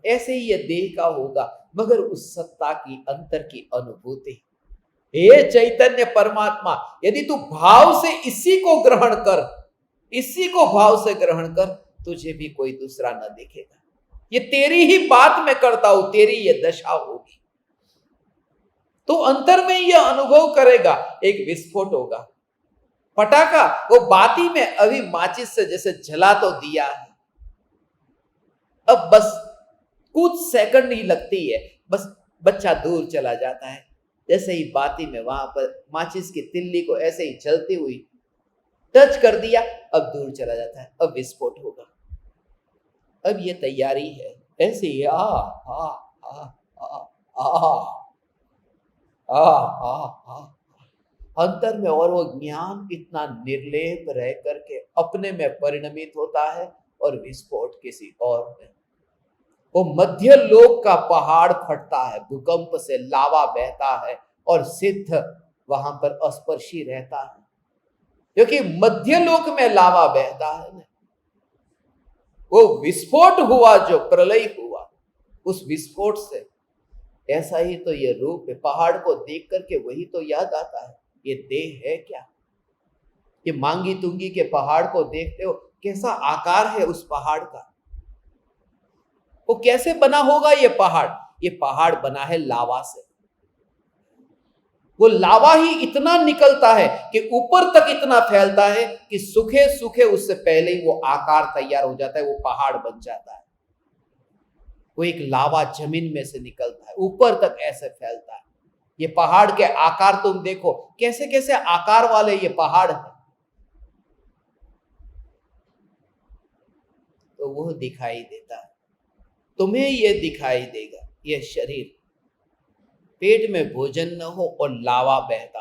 ऐसे ही ये देह का होगा, मगर उस सत्ता की अंतर की अनुभूति। हे चैतन्य परमात्मा, यदि तू भाव से इसी को ग्रहण कर, इसी को भाव से ग्रहण कर, तुझे भी कोई दूसरा न देखेगा। ये तेरी ही बात मैं करता हूं, तेरी ये दशा होगी। तो अंतर में यह अनुभव करेगा, एक विस्फोट होगा। पटाखा वो बाती में अभी माचिस से जैसे जला तो दिया है, अब बस कुछ सेकंड ही लगती है, बस बच्चा दूर चला जाता है। जैसे ही बाती में वहां पर माचिस की तिल्ली को ऐसे ही जलती हुई टच कर दिया, अब दूर चला जाता है। अब विस्फोट होगा। अब ये तैयारी है। ऐसे ही आ आ आ आ आ आ आ अंतर में, और वो ज्ञान इतना निर्लेप रह करके अपने में परिणमित होता है और विस्फोट किसी और में। वो मध्य लोक का पहाड़ फटता है, भूकंप से लावा बहता है और सिद्ध वहां पर अस्पर्शी रहता है, क्योंकि मध्य लोक में लावा बहता है ना। वो विस्फोट हुआ, जो प्रलय हुआ, उस विस्फोट से ऐसा ही तो ये रूप है। पहाड़ को देख करके वही तो याद आता है, ये देह है क्या? ये मांगी तुंगी के पहाड़ को देखते हो, कैसा आकार है उस पहाड़ का? वो कैसे बना होगा ये पहाड़? ये पहाड़ बना है लावा से। वो लावा ही इतना निकलता है कि ऊपर तक इतना फैलता है कि सूखे सूखे उससे पहले ही वो आकार तैयार हो जाता है, वो पहाड़ बन जाता है। वो एक लावा जमीन में से निकलता है, ऊपर तक ऐसे फैलता है। ये पहाड़ के आकार तुम देखो, कैसे कैसे आकार वाले ये पहाड़ है। तो वो दिखाई देता है, तुम्हें ये दिखाई देगा। ये शरीर, पेट में भोजन न हो और लावा बहता,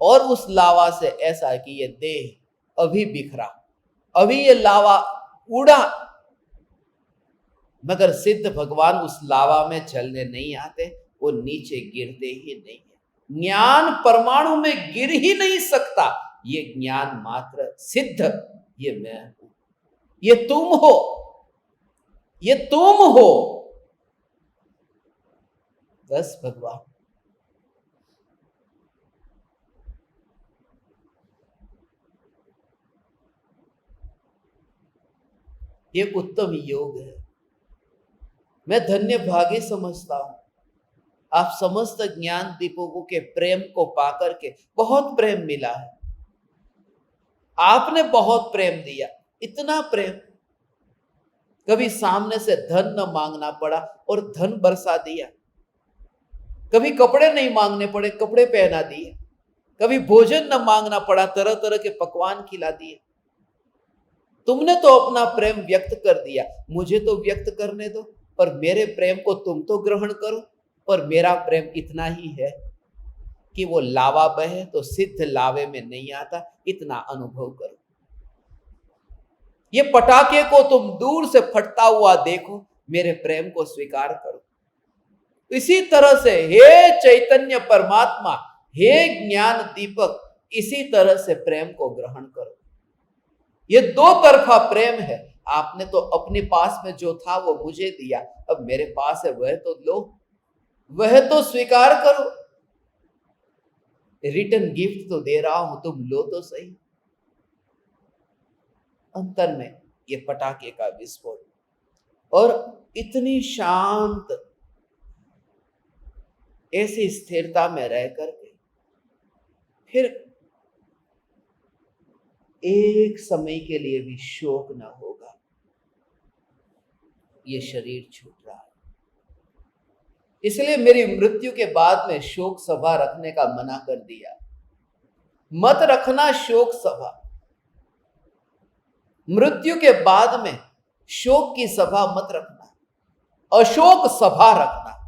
और उस लावा से ऐसा कि ये देह अभी बिखरा, अभी ये लावा उड़ा, मगर सिद्ध भगवान उस लावा में चलने नहीं आते, वो नीचे गिरते ही नहीं है। ज्ञान परमाणु में गिर ही नहीं सकता। ये ज्ञान मात्र सिद्ध, ये मैं हूं, ये तुम हो, ये तुम हो। बस भगवान, ये उत्तम योग है। मैं धन्य भागी समझता हूं आप समस्त ज्ञान दीपकों के प्रेम को पाकर के। बहुत प्रेम मिला है, आपने बहुत प्रेम दिया, इतना प्रेम। कभी सामने से धन न मांगना पड़ा और धन बरसा दिया, कभी कपड़े नहीं मांगने पड़े, कपड़े पहना दिए, कभी भोजन न मांगना पड़ा, तरह तरह के पकवान खिला दिए। तुमने तो अपना प्रेम व्यक्त कर दिया, मुझे तो व्यक्त करने दो, और मेरे प्रेम को तुम तो ग्रहण करो। और मेरा प्रेम इतना ही है कि वो लावा बहे तो सिद्ध लावे में नहीं आता, इतना अनुभव करो। ये पटाखे को तुम दूर से फटता हुआ देखो, मेरे प्रेम को स्वीकार करो। इसी तरह से हे चैतन्य परमात्मा, हे ज्ञान दीपक, इसी तरह से प्रेम को ग्रहण करो। ये दो तरफा प्रेम है। आपने तो अपने पास में जो था वो मुझे दिया, अब मेरे पास है वह तो लो, वह तो स्वीकार करो। रिटर्न गिफ्ट तो दे रहा हूं, तुम लो तो सही। अंतर में ये पटाखे का विस्फोट, और इतनी शांत ऐसी स्थिरता में रह करके फिर एक समय के लिए भी शोक ना होगा। ये शरीर छूट रहा है, इसलिए मेरी मृत्यु के बाद में शोक सभा रखने का मना कर दिया। मत रखना शोक सभा, मृत्यु के बाद में शोक की सभा मत रखना, अशोक सभा रखना।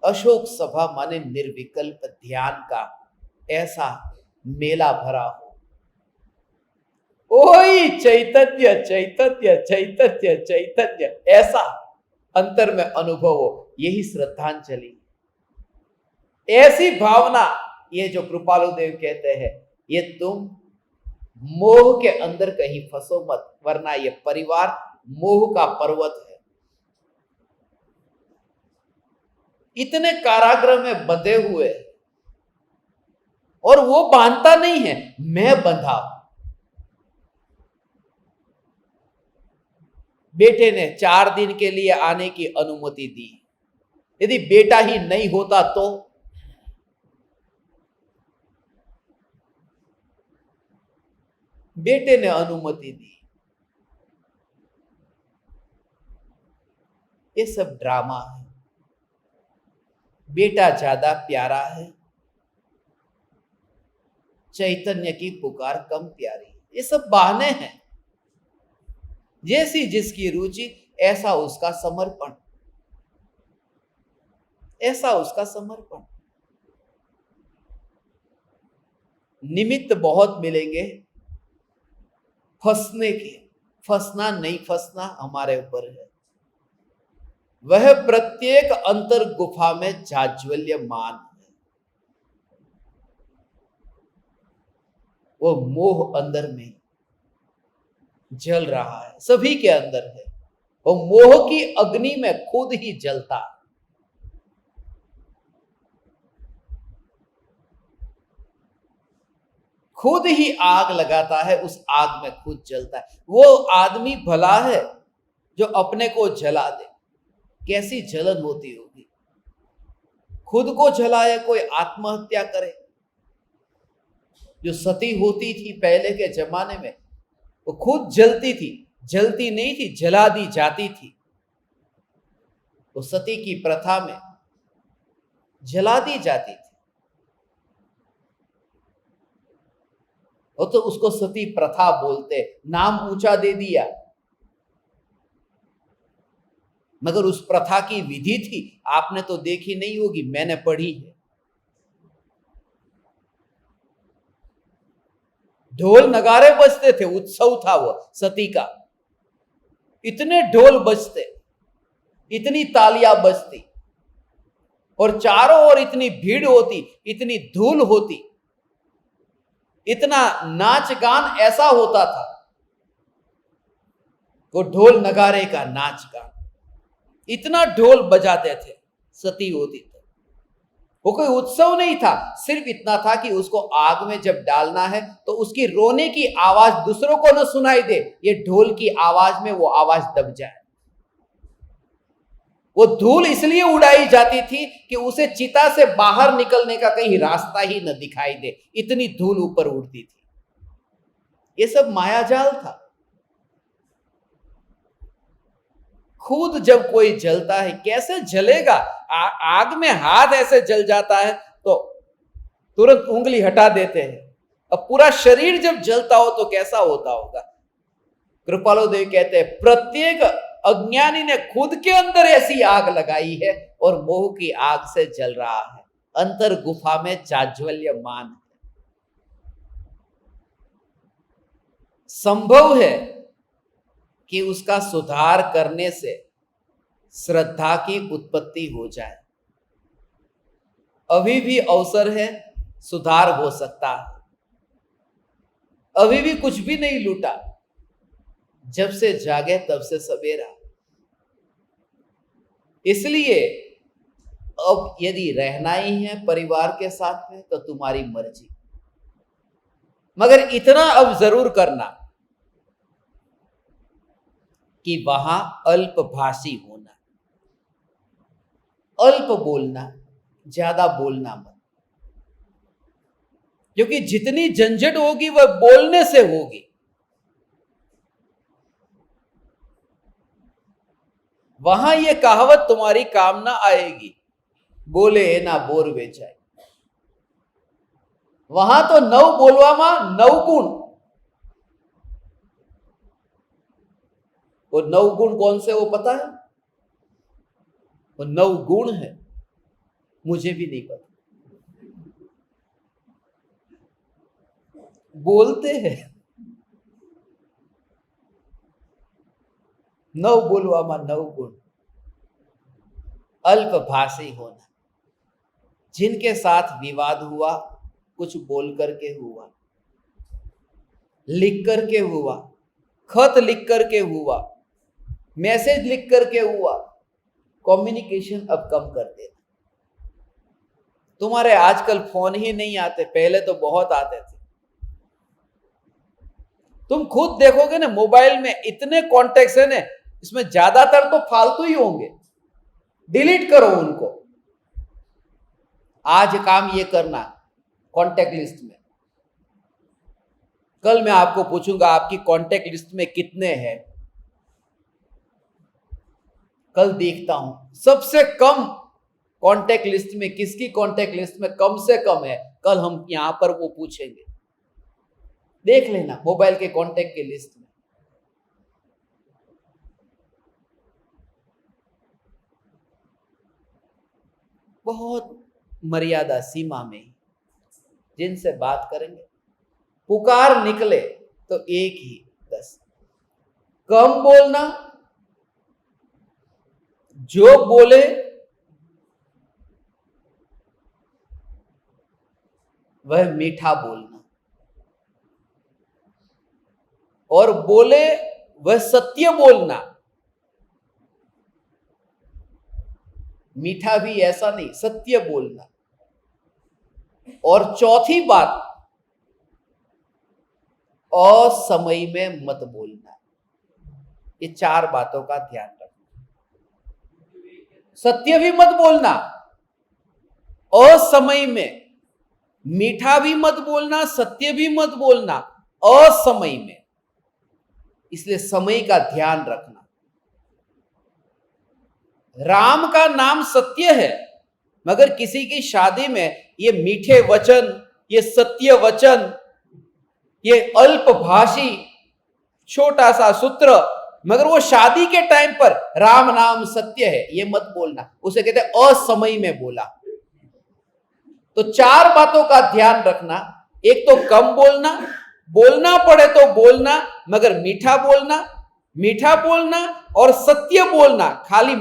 अशोक सभा माने निर्विकल्प ध्यान का ऐसा मेला भरा हो। ओई चैतन्य चैतन्य चैतन्य चैतन्य, ऐसा अंतर में अनुभव हो। यही श्रद्धांजलि, ऐसी भावना। ये जो कृपालु देव कहते हैं, ये तुम मोह के अंदर कहीं फंसो मत, वरना ये परिवार मोह का पर्वत है। इतने कारागृह में बंधे हुए, और वो बांधता नहीं है, मैं बंधा। बेटे ने 4 दिन के लिए आने की अनुमति दी। यदि बेटा ही नहीं होता तो बेटे ने अनुमति दी। ये सब ड्रामा है। बेटा ज्यादा प्यारा है, चैतन्य की पुकार कम प्यारी। ये सब बहाने हैं। जैसी जिसकी रुचि, ऐसा उसका समर्पण, ऐसा उसका समर्पण। निमित्त बहुत मिलेंगे फंसने के, फंसना नहीं फंसना हमारे ऊपर है। वह प्रत्येक अंतर गुफा में जाज्वल्यमान है। वो मोह अंदर में जल रहा है, सभी के अंदर है। वो मोह की अग्नि में खुद ही जलता है। खुद ही आग लगाता है, उस आग में खुद जलता है। वो आदमी भला है जो अपने को जला दे। कैसी जलन होती होगी। खुद को जलाए कोई आत्महत्या करे। जो सती होती थी पहले के जमाने में, वो खुद जलती थी, जलती नहीं थी, जला दी जाती थी। वो सती की प्रथा में जला दी जाती थी, और तो उसको सती प्रथा बोलते, नाम ऊंचा दे दिया। मगर उस प्रथा की विधि थी, आपने तो देखी नहीं होगी, मैंने पढ़ी है। ढोल नगारे बजते थे, उत्सव था वो सती का। इतने ढोल बजते, इतनी तालियां बजती, और चारों ओर इतनी भीड़ होती, इतनी धूल होती, इतना नाच गान ऐसा होता था। वो ढोल नगारे का नाच गान, इतना ढोल बजाते थे सती होती तो। वो कोई उत्सव नहीं था, सिर्फ इतना था कि उसको आग में जब डालना है तो उसकी रोने की आवाज दूसरों को न सुनाई दे, ये ढोल की आवाज में वो आवाज दब जाए। वो धूल इसलिए उड़ाई जाती थी कि उसे चिता से बाहर निकलने का कहीं रास्ता ही न दिखाई दे, इतनी धूल ऊपर उड़ती थी। ये सब मायाजाल था। खुद जब कोई जलता है, कैसे जलेगा? आग में हाथ ऐसे जल जाता है तो तुरंत उंगली हटा देते हैं। अब पूरा शरीर जब जलता हो तो कैसा होता होगा? कृपालु देव कहते हैं प्रत्येक अज्ञानी ने खुद के अंदर ऐसी आग लगाई है और मोह की आग से जल रहा है, अंतर गुफा में जाज्वल्यमान है। संभव है कि उसका सुधार करने से श्रद्धा की उत्पत्ति हो जाए। अभी भी अवसर है, सुधार हो सकता है। अभी भी कुछ भी नहीं लूटा, जब से जागे तब से सवेरा। इसलिए अब यदि रहना ही है परिवार के साथ में तो तुम्हारी मर्जी, मगर इतना अब जरूर करना कि वहां अल्पभाषी होना, अल्प बोलना, ज्यादा बोलना मत, क्योंकि जितनी झंझट होगी वह बोलने से होगी। वहां यह कहावत तुम्हारी काम ना आएगी, बोले ना बोर वेचाए। वहां तो नव बोलवा नव गुण। वो नव गुण कौन से वो पता है? वो नव गुण है, मुझे भी नहीं पता। बोलते हैं नव बोलवा नव गुण। अल्पभाषी होना, जिनके साथ विवाद हुआ कुछ बोल करके हुआ, लिख करके हुआ, खत लिख करके हुआ, मैसेज लिख करके हुआ, कम्युनिकेशन अब कम कर देना। तुम्हारे आजकल फोन ही नहीं आते, पहले तो बहुत आते थे। तुम खुद देखोगे ना, मोबाइल में इतने कॉन्टेक्ट्स है ना, इसमें ज्यादातर तो फालतू ही होंगे, डिलीट करो उनको। आज काम ये करना कॉन्टेक्ट लिस्ट में, कल मैं आपको पूछूंगा आपकी कॉन्टेक्ट लिस्ट में कितने हैं। कल देखता हूं सबसे कम कॉन्टेक्ट लिस्ट में किसकी कॉन्टेक्ट लिस्ट में कम से कम है, कल हम यहां पर वो पूछेंगे। देख लेना मोबाइल के कॉन्टेक्ट के लिस्ट में। बहुत मर्यादा सीमा में जिनसे बात करेंगे, पुकार निकले तो एक ही 10, कम बोलना, जो बोले वह मीठा बोलना, और बोले वह सत्य बोलना। मीठा भी ऐसा नहीं, सत्य बोलना। और चौथी बात, असमय में मत बोलना। ये 4 बातों का ध्यान रखना। सत्य भी मत बोलना, असमय में, मीठा भी मत बोलना, सत्य भी मत बोलना, असमय में। इसलिए समय का ध्यान रखना। राम का नाम सत्य है, मगर किसी की शादी में ये मीठे वचन, ये सत्य वचन, ये अल्पभाषी छोटा सा सूत्र, मगर वो शादी के टाइम पर राम नाम सत्य है ये मत बोलना, उसे कहते हैं असमय में बोला। तो 4 बातों का ध्यान रखना। एक तो कम बोलना, बोलना पड़े तो बोलना, मगर मीठा बोलना, मीठा बोलना और सत्य बोलना, खाली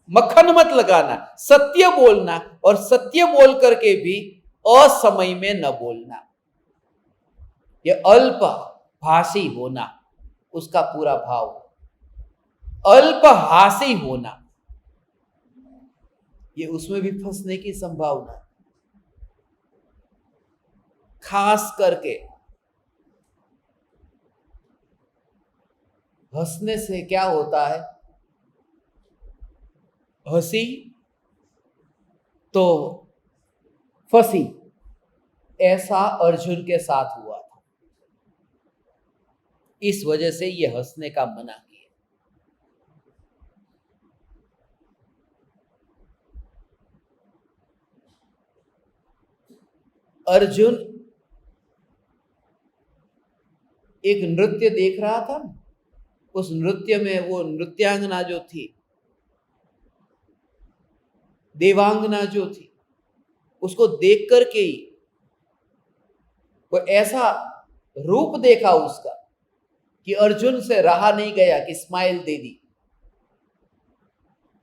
मक्खन मत लगाना, सत्य बोलना, और सत्य बोल करके भी असमय में न बोलना। यह अल्पभाषी होना, उसका पूरा भाव, अल्पहासी होना, ये उसमें भी फंसने की संभावना है। खास करके हंसने से क्या होता है, हंसी तो फंसी, ऐसा अर्जुन के साथ हुआ था। इस वजह से ये हंसने का मना किया। अर्जुन एक नृत्य देख रहा था, उस नृत्य में वो नृत्यांगना जो थी, देवांगना जो थी, उसको देख करके ही वो ऐसा रूप देखा उसका कि अर्जुन से रहा नहीं गया कि स्माइल दे दी।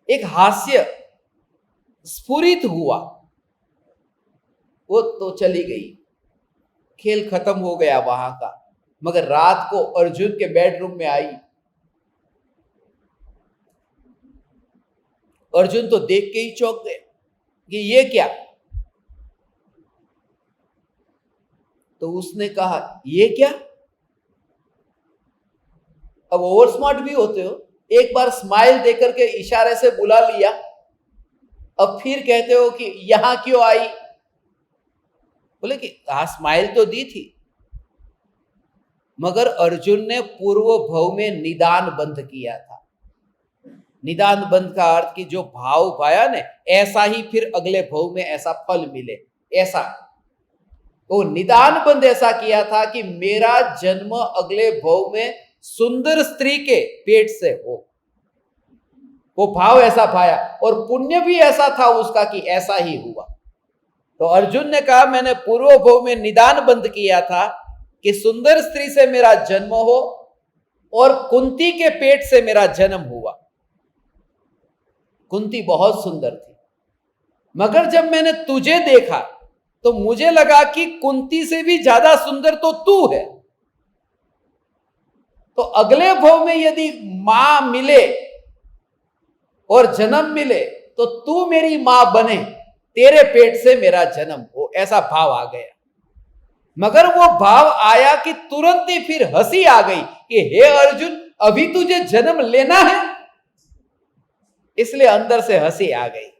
एक हास्य स्फुरित हुआ, वो तो चली गई, खेल खत्म हो गया वहां का। मगर रात को अर्जुन के बेडरूम में आई, अर्जुन तो देख के ही चौंक गए कि ये क्या। तो उसने कहा ये क्या। अब ओवर स्मार्ट भी होते हो, एक बार स्माइल देकर के इशारे से बुला लिया, अब फिर कहते हो कि यहां क्यों आई। बोले कि स्माइल तो दी थी, मगर अर्जुन ने पूर्व भव में निदान बंध किया था। निदान बंध का अर्थ कि जो भाव पाया ने, ऐसा ही फिर अगले भव में ऐसा फल मिले, ऐसा। तो निदान बंध ऐसा किया था कि मेरा जन्म अगले भव में सुंदर स्त्री के पेट से हो, वो भाव ऐसा पाया, और पुण्य भी ऐसा था उसका कि ऐसा ही हुआ। तो अर्जुन ने कहा मैंने पूर्व भव में निदान बंध किया था कि सुंदर स्त्री से मेरा जन्म हो, और कुंती के पेट से मेरा जन्म हुआ। कुंती बहुत सुंदर थी, मगर जब मैंने तुझे देखा तो मुझे लगा कि कुंती से भी ज्यादा सुंदर तो तू है। तो अगले भव में यदि मां मिले और जन्म मिले तो तू मेरी मां बने, तेरे पेट से मेरा जन्म हो, ऐसा भाव आ गया। मगर वो भाव आया कि तुरंत ही फिर हंसी आ गई कि हे अर्जुन, अभी तुझे जन्म लेना है, इसलिए अंदर से हंसी आ गई।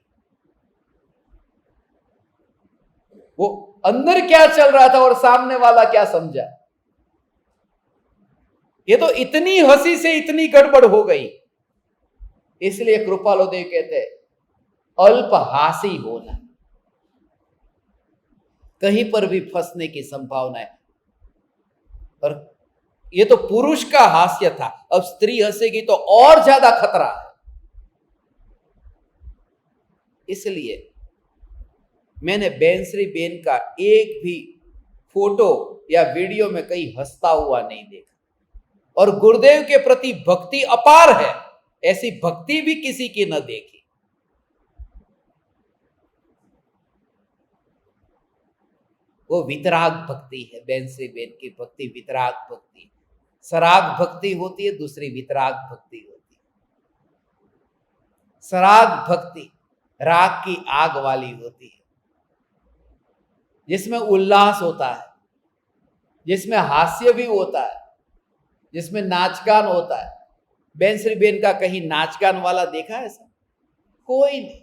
वो अंदर क्या चल रहा था और सामने वाला क्या समझा, ये तो इतनी हंसी से इतनी गड़बड़ हो गई। इसलिए कृपालुदेव कहते अल्पहासी होना, कहीं पर भी फंसने की संभावना है। और ये तो पुरुष का हास्य था, अब स्त्री हंसेगी तो और ज्यादा खतरा है। इसलिए मैंने बेंसरी बेन का एक भी फोटो या वीडियो में कहीं हंसता हुआ नहीं देखा। और गुरुदेव के प्रति भक्ति अपार है, ऐसी भक्ति भी किसी की न देखी। वो वितराग भक्ति है, बेंसरी बेन की भक्ति वितराग भक्ति। सराग भक्ति होती है, दूसरी वितराग भक्ति होती है। सराग भक्ति राग की आग वाली होती है, जिसमें उल्लास होता है, जिसमें हास्य भी होता है, जिसमें नाचगान होता है। बेंसरी बेन का कहीं नाचगान वाला देखा है ऐसा? कोई नहीं।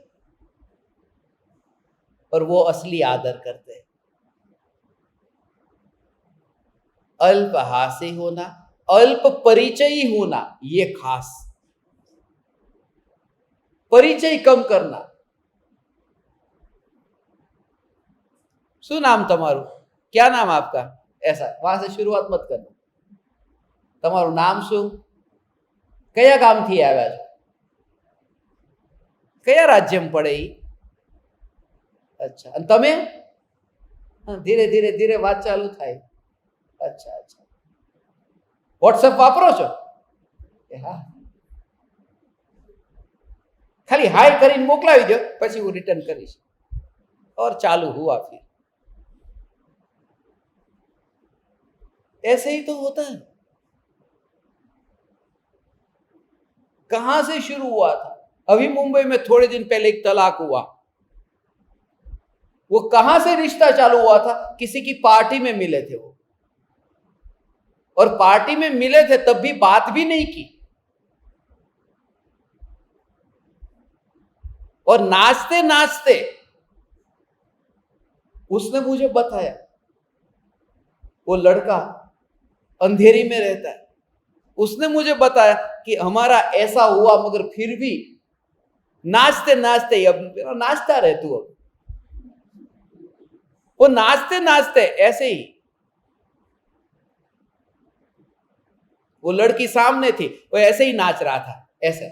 और वो असली आदर करते हैं। अल्पहासी होना, अल्प परिचयी होना, ये खास। परिचय कम करना। શું નામ તમારું? क्या नाम आपका? ऐसा वहां से शुरुआत मत करना। તમારું નામ શું? કયા ગામથી આવ્યા છો? કયા રાજ્યમાં પડે ઈ? अच्छा, અને તમે? ધીરે ધીરે ધીરે વાત ચાલુ થાય। अच्छा अच्छा, व्हाट्सएप वापरो છો? हाँ, खाली हाय કરીને મોકલાવી દો, પછી હું રિટર્ન કરીશ। और चालू हुआ फिर। ऐसे ही तो होता है। कहां से शुरू हुआ था? अभी मुंबई में थोड़े दिन पहले एक तलाक हुआ, वो कहां से रिश्ता चालू हुआ था? किसी की पार्टी में मिले थे वो, और पार्टी में मिले थे तब भी बात भी नहीं की, और नाचते नाचते उसने मुझे बताया वो लड़का अंधेरी में रहता है। उसने मुझे बताया कि हमारा ऐसा हुआ, मगर फिर भी नाचते नाचते, अब नाचता रहे तू, अब वो नाचते नाचते ऐसे ही, वो लड़की सामने थी, वो ऐसे ही नाच रहा था, ऐसे,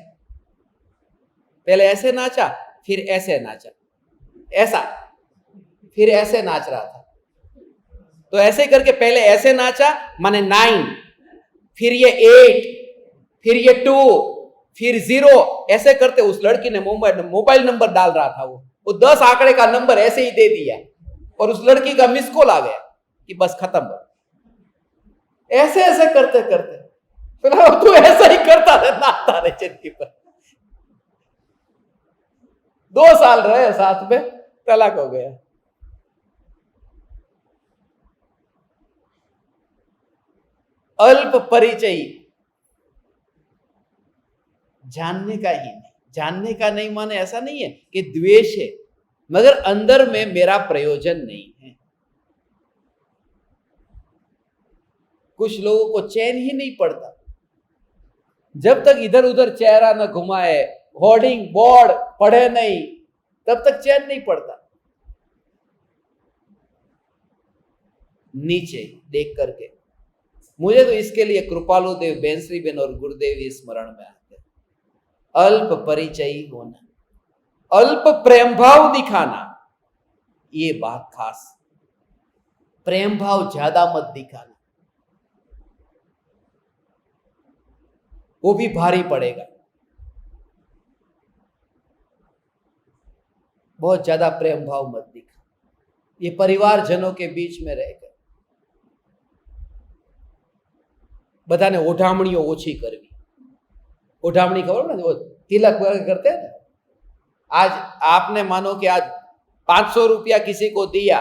पहले ऐसे नाचा, फिर ऐसे नाचा, ऐसा, फिर ऐसे नाच रहा था। तो ऐसे करके पहले ऐसे नाचा, माने 9, फिर ये 8, फिर ये 2, फिर 0, ऐसे करते उस लड़की ने मोबाइल नंबर डाल रहा था, वो 10 आंकड़े का नंबर ऐसे ही दे दिया, और उस लड़की का मिस कॉल आ गया कि बस खत्म। ऐसे ऐसे करते करते फिर तू ऐसा ही करता रहे, नाचता रहे जिंदगी पर। 2 साल रहे साथ में, तलाक हो गया। अल्प परिचयी, जानने का ही नहीं, जानने का नहीं माने ऐसा नहीं है कि द्वेष है, मगर अंदर में मेरा प्रयोजन नहीं है। कुछ लोगों को चैन ही नहीं पड़ता जब तक इधर उधर चेहरा न घुमाए, होर्डिंग बोर्ड पढ़े नहीं, तब तक चैन नहीं पड़ता। नीचे देख करके, मुझे तो इसके लिए कृपालु देव, बेंसरी बेन और गुरुदेव ही स्मरण में आते हैं। अल्प परिचयी होना, अल्प प्रेम भाव दिखाना, ये बात खास। प्रेम भाव ज्यादा मत दिखाना, वो भी भारी पड़ेगा। बहुत ज्यादा प्रेम भाव मत दिखा। ये परिवारजनों के बीच में रहेगा। બધાને ઓઢામણીઓ ઓછી કરવી। ઓઢામણી ખબર ને, वो तिलक वगैरह करते हैं ना। आज आपने मानो कि आज 500 रुपया किसी को दिया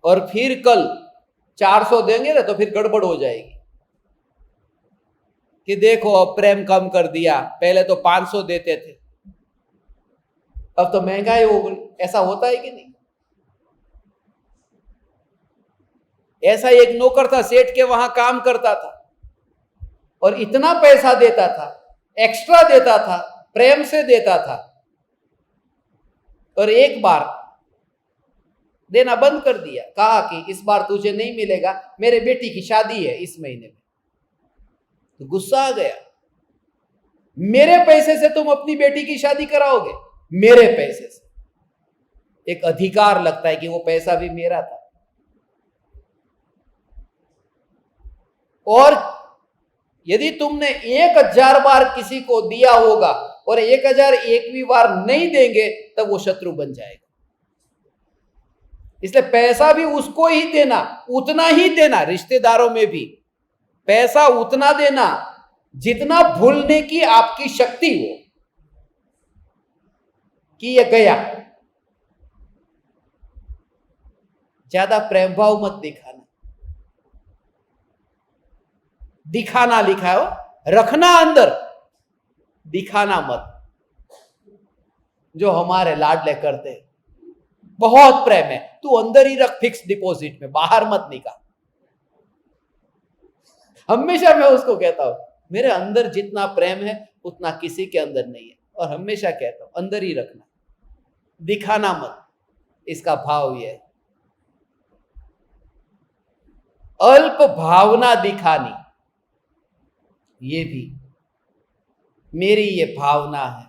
और फिर कल 400 देंगे ना, तो फिर गड़बड़ हो जाएगी कि देखो अब प्रेम कम कर दिया, पहले तो 500 देते थे, अब तो महंगाई हो गई। ऐसा होता है कि नहीं? ऐसा एक नौकर था, सेठ के वहां काम करता था और इतना पैसा देता था, एक्स्ट्रा देता था, प्रेम से देता था, और एक बार देना बंद कर दिया। कहा कि इस बार तुझे नहीं मिलेगा, मेरे बेटी की शादी है इस महीने में। तो गुस्सा आ गया, मेरे पैसे से तुम अपनी बेटी की शादी कराओगे? मेरे पैसे से। एक अधिकार लगता है कि वो पैसा भी मेरा था। और यदि तुमने 1000 बार किसी को दिया होगा और 1001वीं बार नहीं देंगे, तब वो शत्रु बन जाएगा। इसलिए पैसा भी उसको ही देना, उतना ही देना। रिश्तेदारों में भी पैसा उतना देना जितना भूलने की आपकी शक्ति हो कि ये गया। ज्यादा प्रेम भाव मत दिखाना। दिखाना लिखा है, रखना अंदर, दिखाना मत। जो हमारे लाडले करते हैं, बहुत प्रेम है, तू अंदर ही रख, फिक्स डिपॉजिट में, बाहर मत निकाल। हमेशा मैं उसको कहता हूं, मेरे अंदर जितना प्रेम है उतना किसी के अंदर नहीं है, और हमेशा कहता हूं अंदर ही रखना, दिखाना मत। इसका भाव यह है। अल्प भावना दिखानी, ये भी मेरी ये भावना है।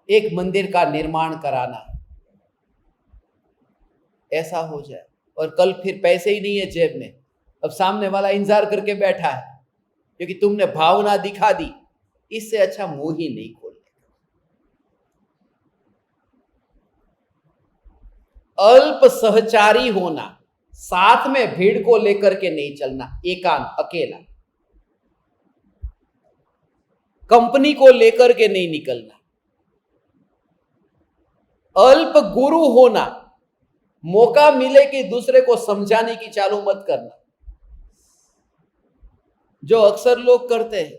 एक मंदिर का निर्माण कराना, ऐसा हो जाए और कल फिर पैसे ही नहीं है जेब में, अब सामने वाला इंतजार करके बैठा है क्योंकि तुमने भावना दिखा दी। इससे अच्छा मुंह ही नहीं खोलने। अल्प सहचारी होना, साथ में भीड़ को लेकर के नहीं चलना, एकांत, अकेला। कंपनी को लेकर के नहीं निकलना। अल्प गुरु होना, मौका मिले कि दूसरे को समझाने की चालू मत करना, जो अक्सर लोग करते हैं।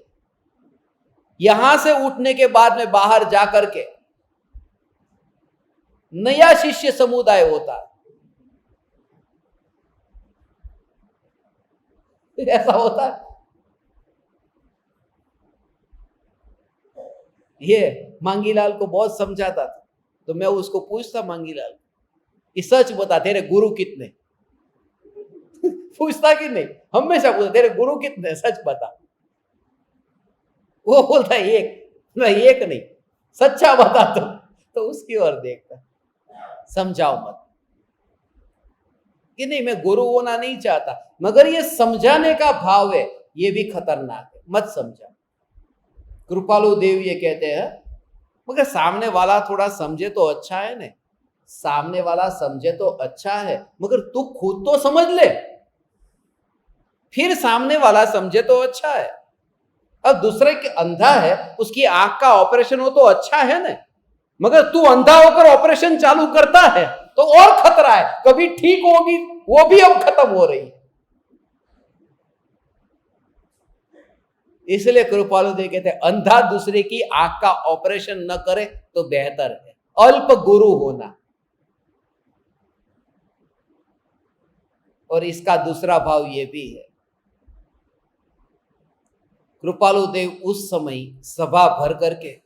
यहां से उठने के बाद में बाहर जाकर के नया शिष्य समुदाय होता है, ऐसा होता है। ये मांगीलाल को बहुत समझाता था, तो मैं उसको पूछता, मांगीलाल कि सच बता तेरे गुरु कितने? पूछता कि नहीं, हमेशा पूछता तेरे गुरु कितने, सच बता। वो बोलता एक, मैं एक नहीं, सच्चा बता तो उसकी ओर देखता, समझाओ मत कि नहीं मैं गुरु होना नहीं चाहता, मगर ये समझाने का भाव है, ये भी खतरनाक है, मत समझा। कृपालु देव ये कहते हैं, मगर सामने वाला थोड़ा समझे तो अच्छा है ना, सामने वाला समझे तो अच्छा है, मगर तू खुद तो समझ ले, फिर सामने वाला समझे तो अच्छा है। अब दूसरे के अंधा है, उसकी आंख का ऑपरेशन हो तो अच्छा है ना, मगर तू अंधा होकर ऑपरेशन चालू करता है तो और खतरा है, कभी ठीक होगी वो भी अब खत्म हो रही है। इसलिए कृपालु देव कहते हैं अंधा दूसरे की आंख का ऑपरेशन न करे तो बेहतर है, अल्प गुरु होना। और इसका दूसरा भाव यह भी है, कृपालु देव उस समय सभा भर करके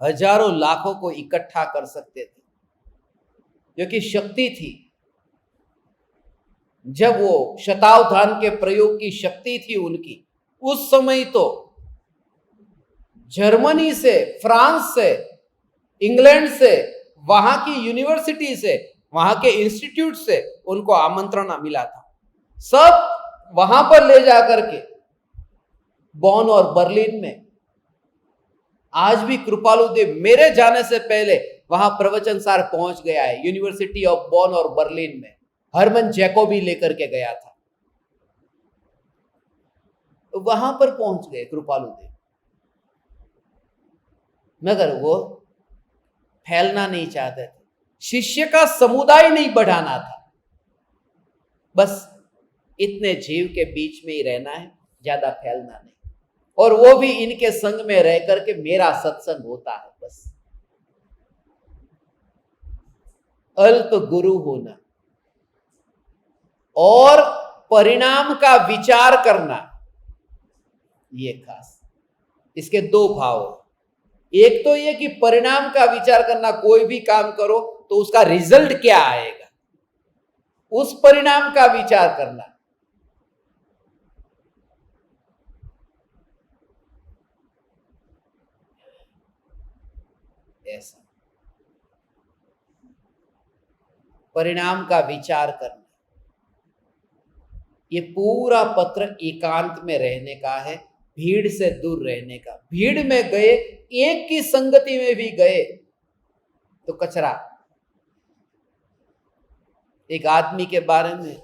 हजारों लाखों को इकट्ठा कर सकते थे, क्योंकि शक्ति थी। जब वो शतावधान के प्रयोग की शक्ति थी उनकी, उस समय तो जर्मनी से, फ्रांस से, इंग्लैंड से, वहां की यूनिवर्सिटी से, वहां के इंस्टीट्यूट से उनको आमंत्रण मिला था। सब वहां पर ले जाकर के बॉन और बर्लिन में, आज भी कृपालु देव मेरे जाने से पहले वहां प्रवचनसार पहुंच गया है, यूनिवर्सिटी ऑफ बॉन और बर्लिन में हरमन जैकोबी लेकर के गया था, वहां पर पहुंच गए कृपालु देव, मगर वो फैलना नहीं चाहते थे, शिष्य का समुदाय नहीं बढ़ाना था, बस इतने जीव के बीच में ही रहना है, ज्यादा फैलना नहीं, और वो भी इनके संग में रह करके मेरा सत्संग होता है, बस अल्प गुरु होना और परिणाम का विचार करना, ये खास, इसके दो भाव है। एक तो ये कि परिणाम का विचार करना, कोई भी काम करो तो उसका रिजल्ट क्या आएगा, उस परिणाम का विचार करना। ऐसा परिणाम का विचार करना, ये पूरा पत्र एकांत में रहने का है, भीड़ से दूर रहने का। भीड़ में गए, एक की संगति में भी गए तो कचरा। एक आदमी के बारे में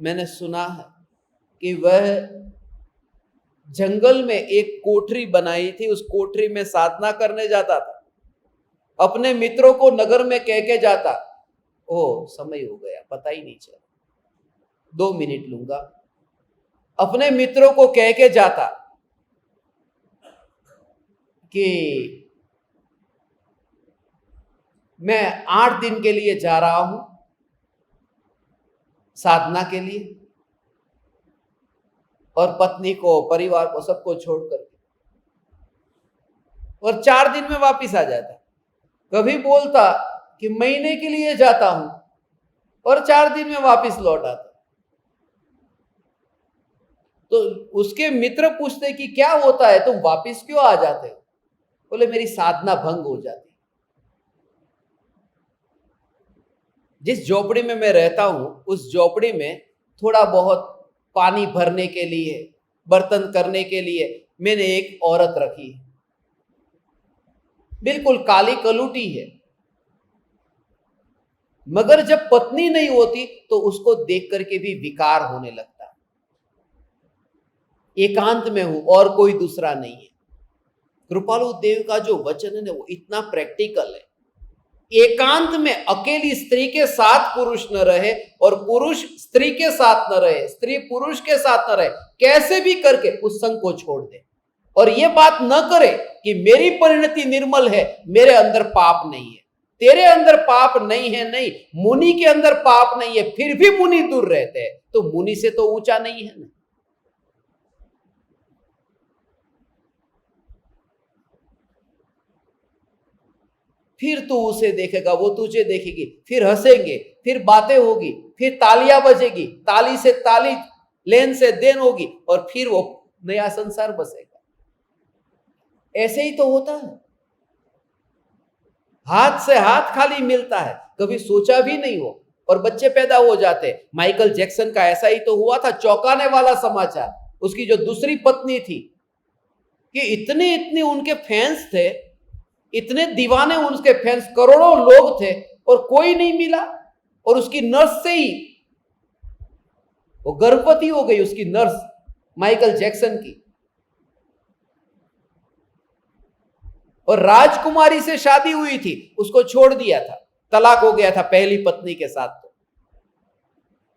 मैंने सुना है कि वह जंगल में एक कोठरी बनाई थी, उस कोठरी में साधना करने जाता था, अपने मित्रों को नगर में कह के जाता, ओ समय हो गया पता ही नहीं चला, 2 मिनट लूंगा, अपने मित्रों को कह के जाता कि मैं 8 दिन के लिए जा रहा हूं साधना के लिए, और पत्नी को, परिवार को, सबको छोड़ करके, और 4 दिन में वापिस आ जाता। कभी बोलता कि महीने के लिए जाता हूं और 4 दिन में वापिस लौट आता। तो उसके मित्र पूछते कि क्या होता है, तुम वापिस क्यों आ जाते हो? बोले मेरी साधना भंग हो जाती। जिस झोपड़ी में मैं रहता हूं, उस झोपड़ी में थोड़ा बहुत पानी भरने के लिए, बर्तन करने के लिए मैंने एक औरत रखी है, बिल्कुल काली कलूटी है, मगर जब पत्नी नहीं होती तो उसको देख करके भी विकार होने लगता। एकांत में हूं और कोई दूसरा नहीं है। कृपालु देव का जो वचन है वो इतना प्रैक्टिकल है, एकांत में अकेली स्त्री के साथ पुरुष न रहे और पुरुष स्त्री के साथ न रहे, स्त्री पुरुष के साथ न रहे, कैसे भी करके उस संग को छोड़ दे। और यह बात न करे कि मेरी परिणति निर्मल है, मेरे अंदर पाप नहीं है। तेरे अंदर पाप नहीं है, नहीं, मुनि के अंदर पाप नहीं है, फिर भी मुनि दूर रहते हैं, तो मुनि से तो ऊंचा नहीं है ना। फिर तू उसे देखेगा, वो तुझे देखेगी, फिर हंसेंगे, फिर बातें होगी, फिर तालियां बजेगी, ताली से ताली, लेन से देन होगी, और फिर वो नया संसार बसेगा। ऐसे ही तो होता है, हाथ से हाथ खाली मिलता है, कभी सोचा भी नहीं हो, और बच्चे पैदा हो जाते। माइकल जैक्सन का ऐसा ही तो हुआ था, चौंकाने वाला समाचार। उसकी जो दूसरी पत्नी थी, कि इतने इतने उनके फैंस थे, इतने दीवाने उनके फैंस, करोड़ों लोग थे, और कोई नहीं मिला। और उसकी नर्स से ही वो गर्भवती हो गई, उसकी नर्स माइकल जैक्सन की। और राजकुमारी से शादी हुई थी, उसको छोड़ दिया था, तलाक हो गया था पहली पत्नी के साथ तो।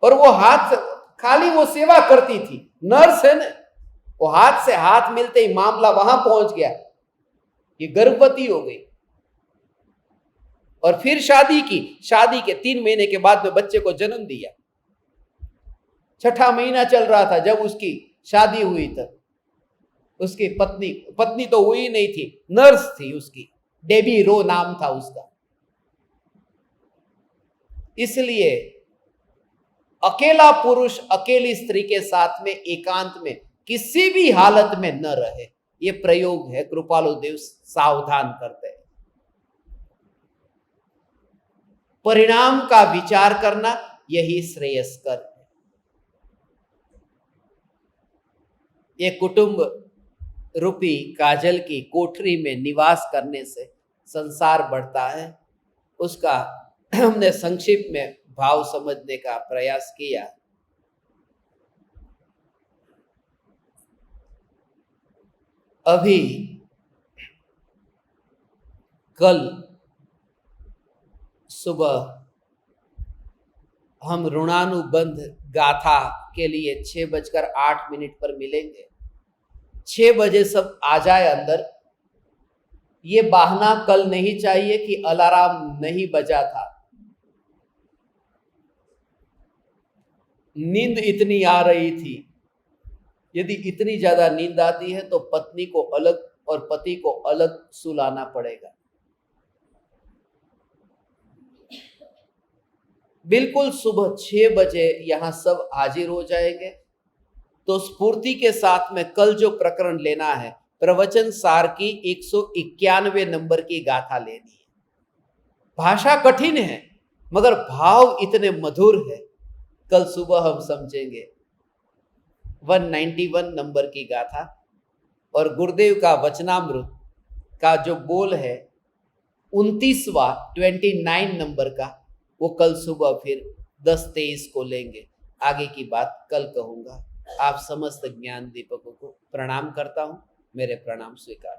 और वो हाथ खाली वो सेवा करती थी, नर्स है ना, वो हाथ से हाथ मिलते ही मामला वहां पहुंच गया, ये गर्भवती हो गई। और फिर शादी की, शादी के 3 महीने के बाद में बच्चे को जन्म दिया। 6ठा महीना चल रहा था जब उसकी शादी हुई, तब उसकी पत्नी तो हुई नहीं थी, नर्स थी उसकी, डेबी रो नाम था उसका। इसलिए अकेला पुरुष अकेली स्त्री के साथ में एकांत में किसी भी हालत में न रहे, ये प्रयोग है, कृपालु देव सावधान करते हैं। परिणाम का विचार करना यही श्रेयस्कर है। ये कुटुंब रूपी काजल की कोठरी में निवास करने से संसार बढ़ता है, उसका हमने संक्षिप्त में भाव समझने का प्रयास किया। अभी कल सुबह हम ऋणानुबंध गाथा के लिए 6:08 पर मिलेंगे। 6 बजे सब आ जाए अंदर। ये बहाना कल नहीं चाहिए कि अलार्म नहीं बजा था, नींद इतनी आ रही थी। यदि इतनी ज्यादा नींद आती है तो पत्नी को अलग और पति को अलग सुलाना पड़ेगा। बिल्कुल सुबह 6 बजे यहां सब हाजिर हो जाएंगे। तो स्फूर्ति के साथ में कल जो प्रकरण लेना है, प्रवचन सार की 191 नंबर की गाथा लेनी है। भाषा कठिन है मगर भाव इतने मधुर है, कल सुबह हम समझेंगे। 191 नंबर की गाथा और गुरुदेव का वचनामृत का जो बोल है 29वां 29 नंबर का, वो कल सुबह फिर 10:23 को लेंगे। आगे की बात कल कहूंगा। आप समस्त ज्ञान दीपकों को प्रणाम करता हूं, मेरे प्रणाम स्वीकार।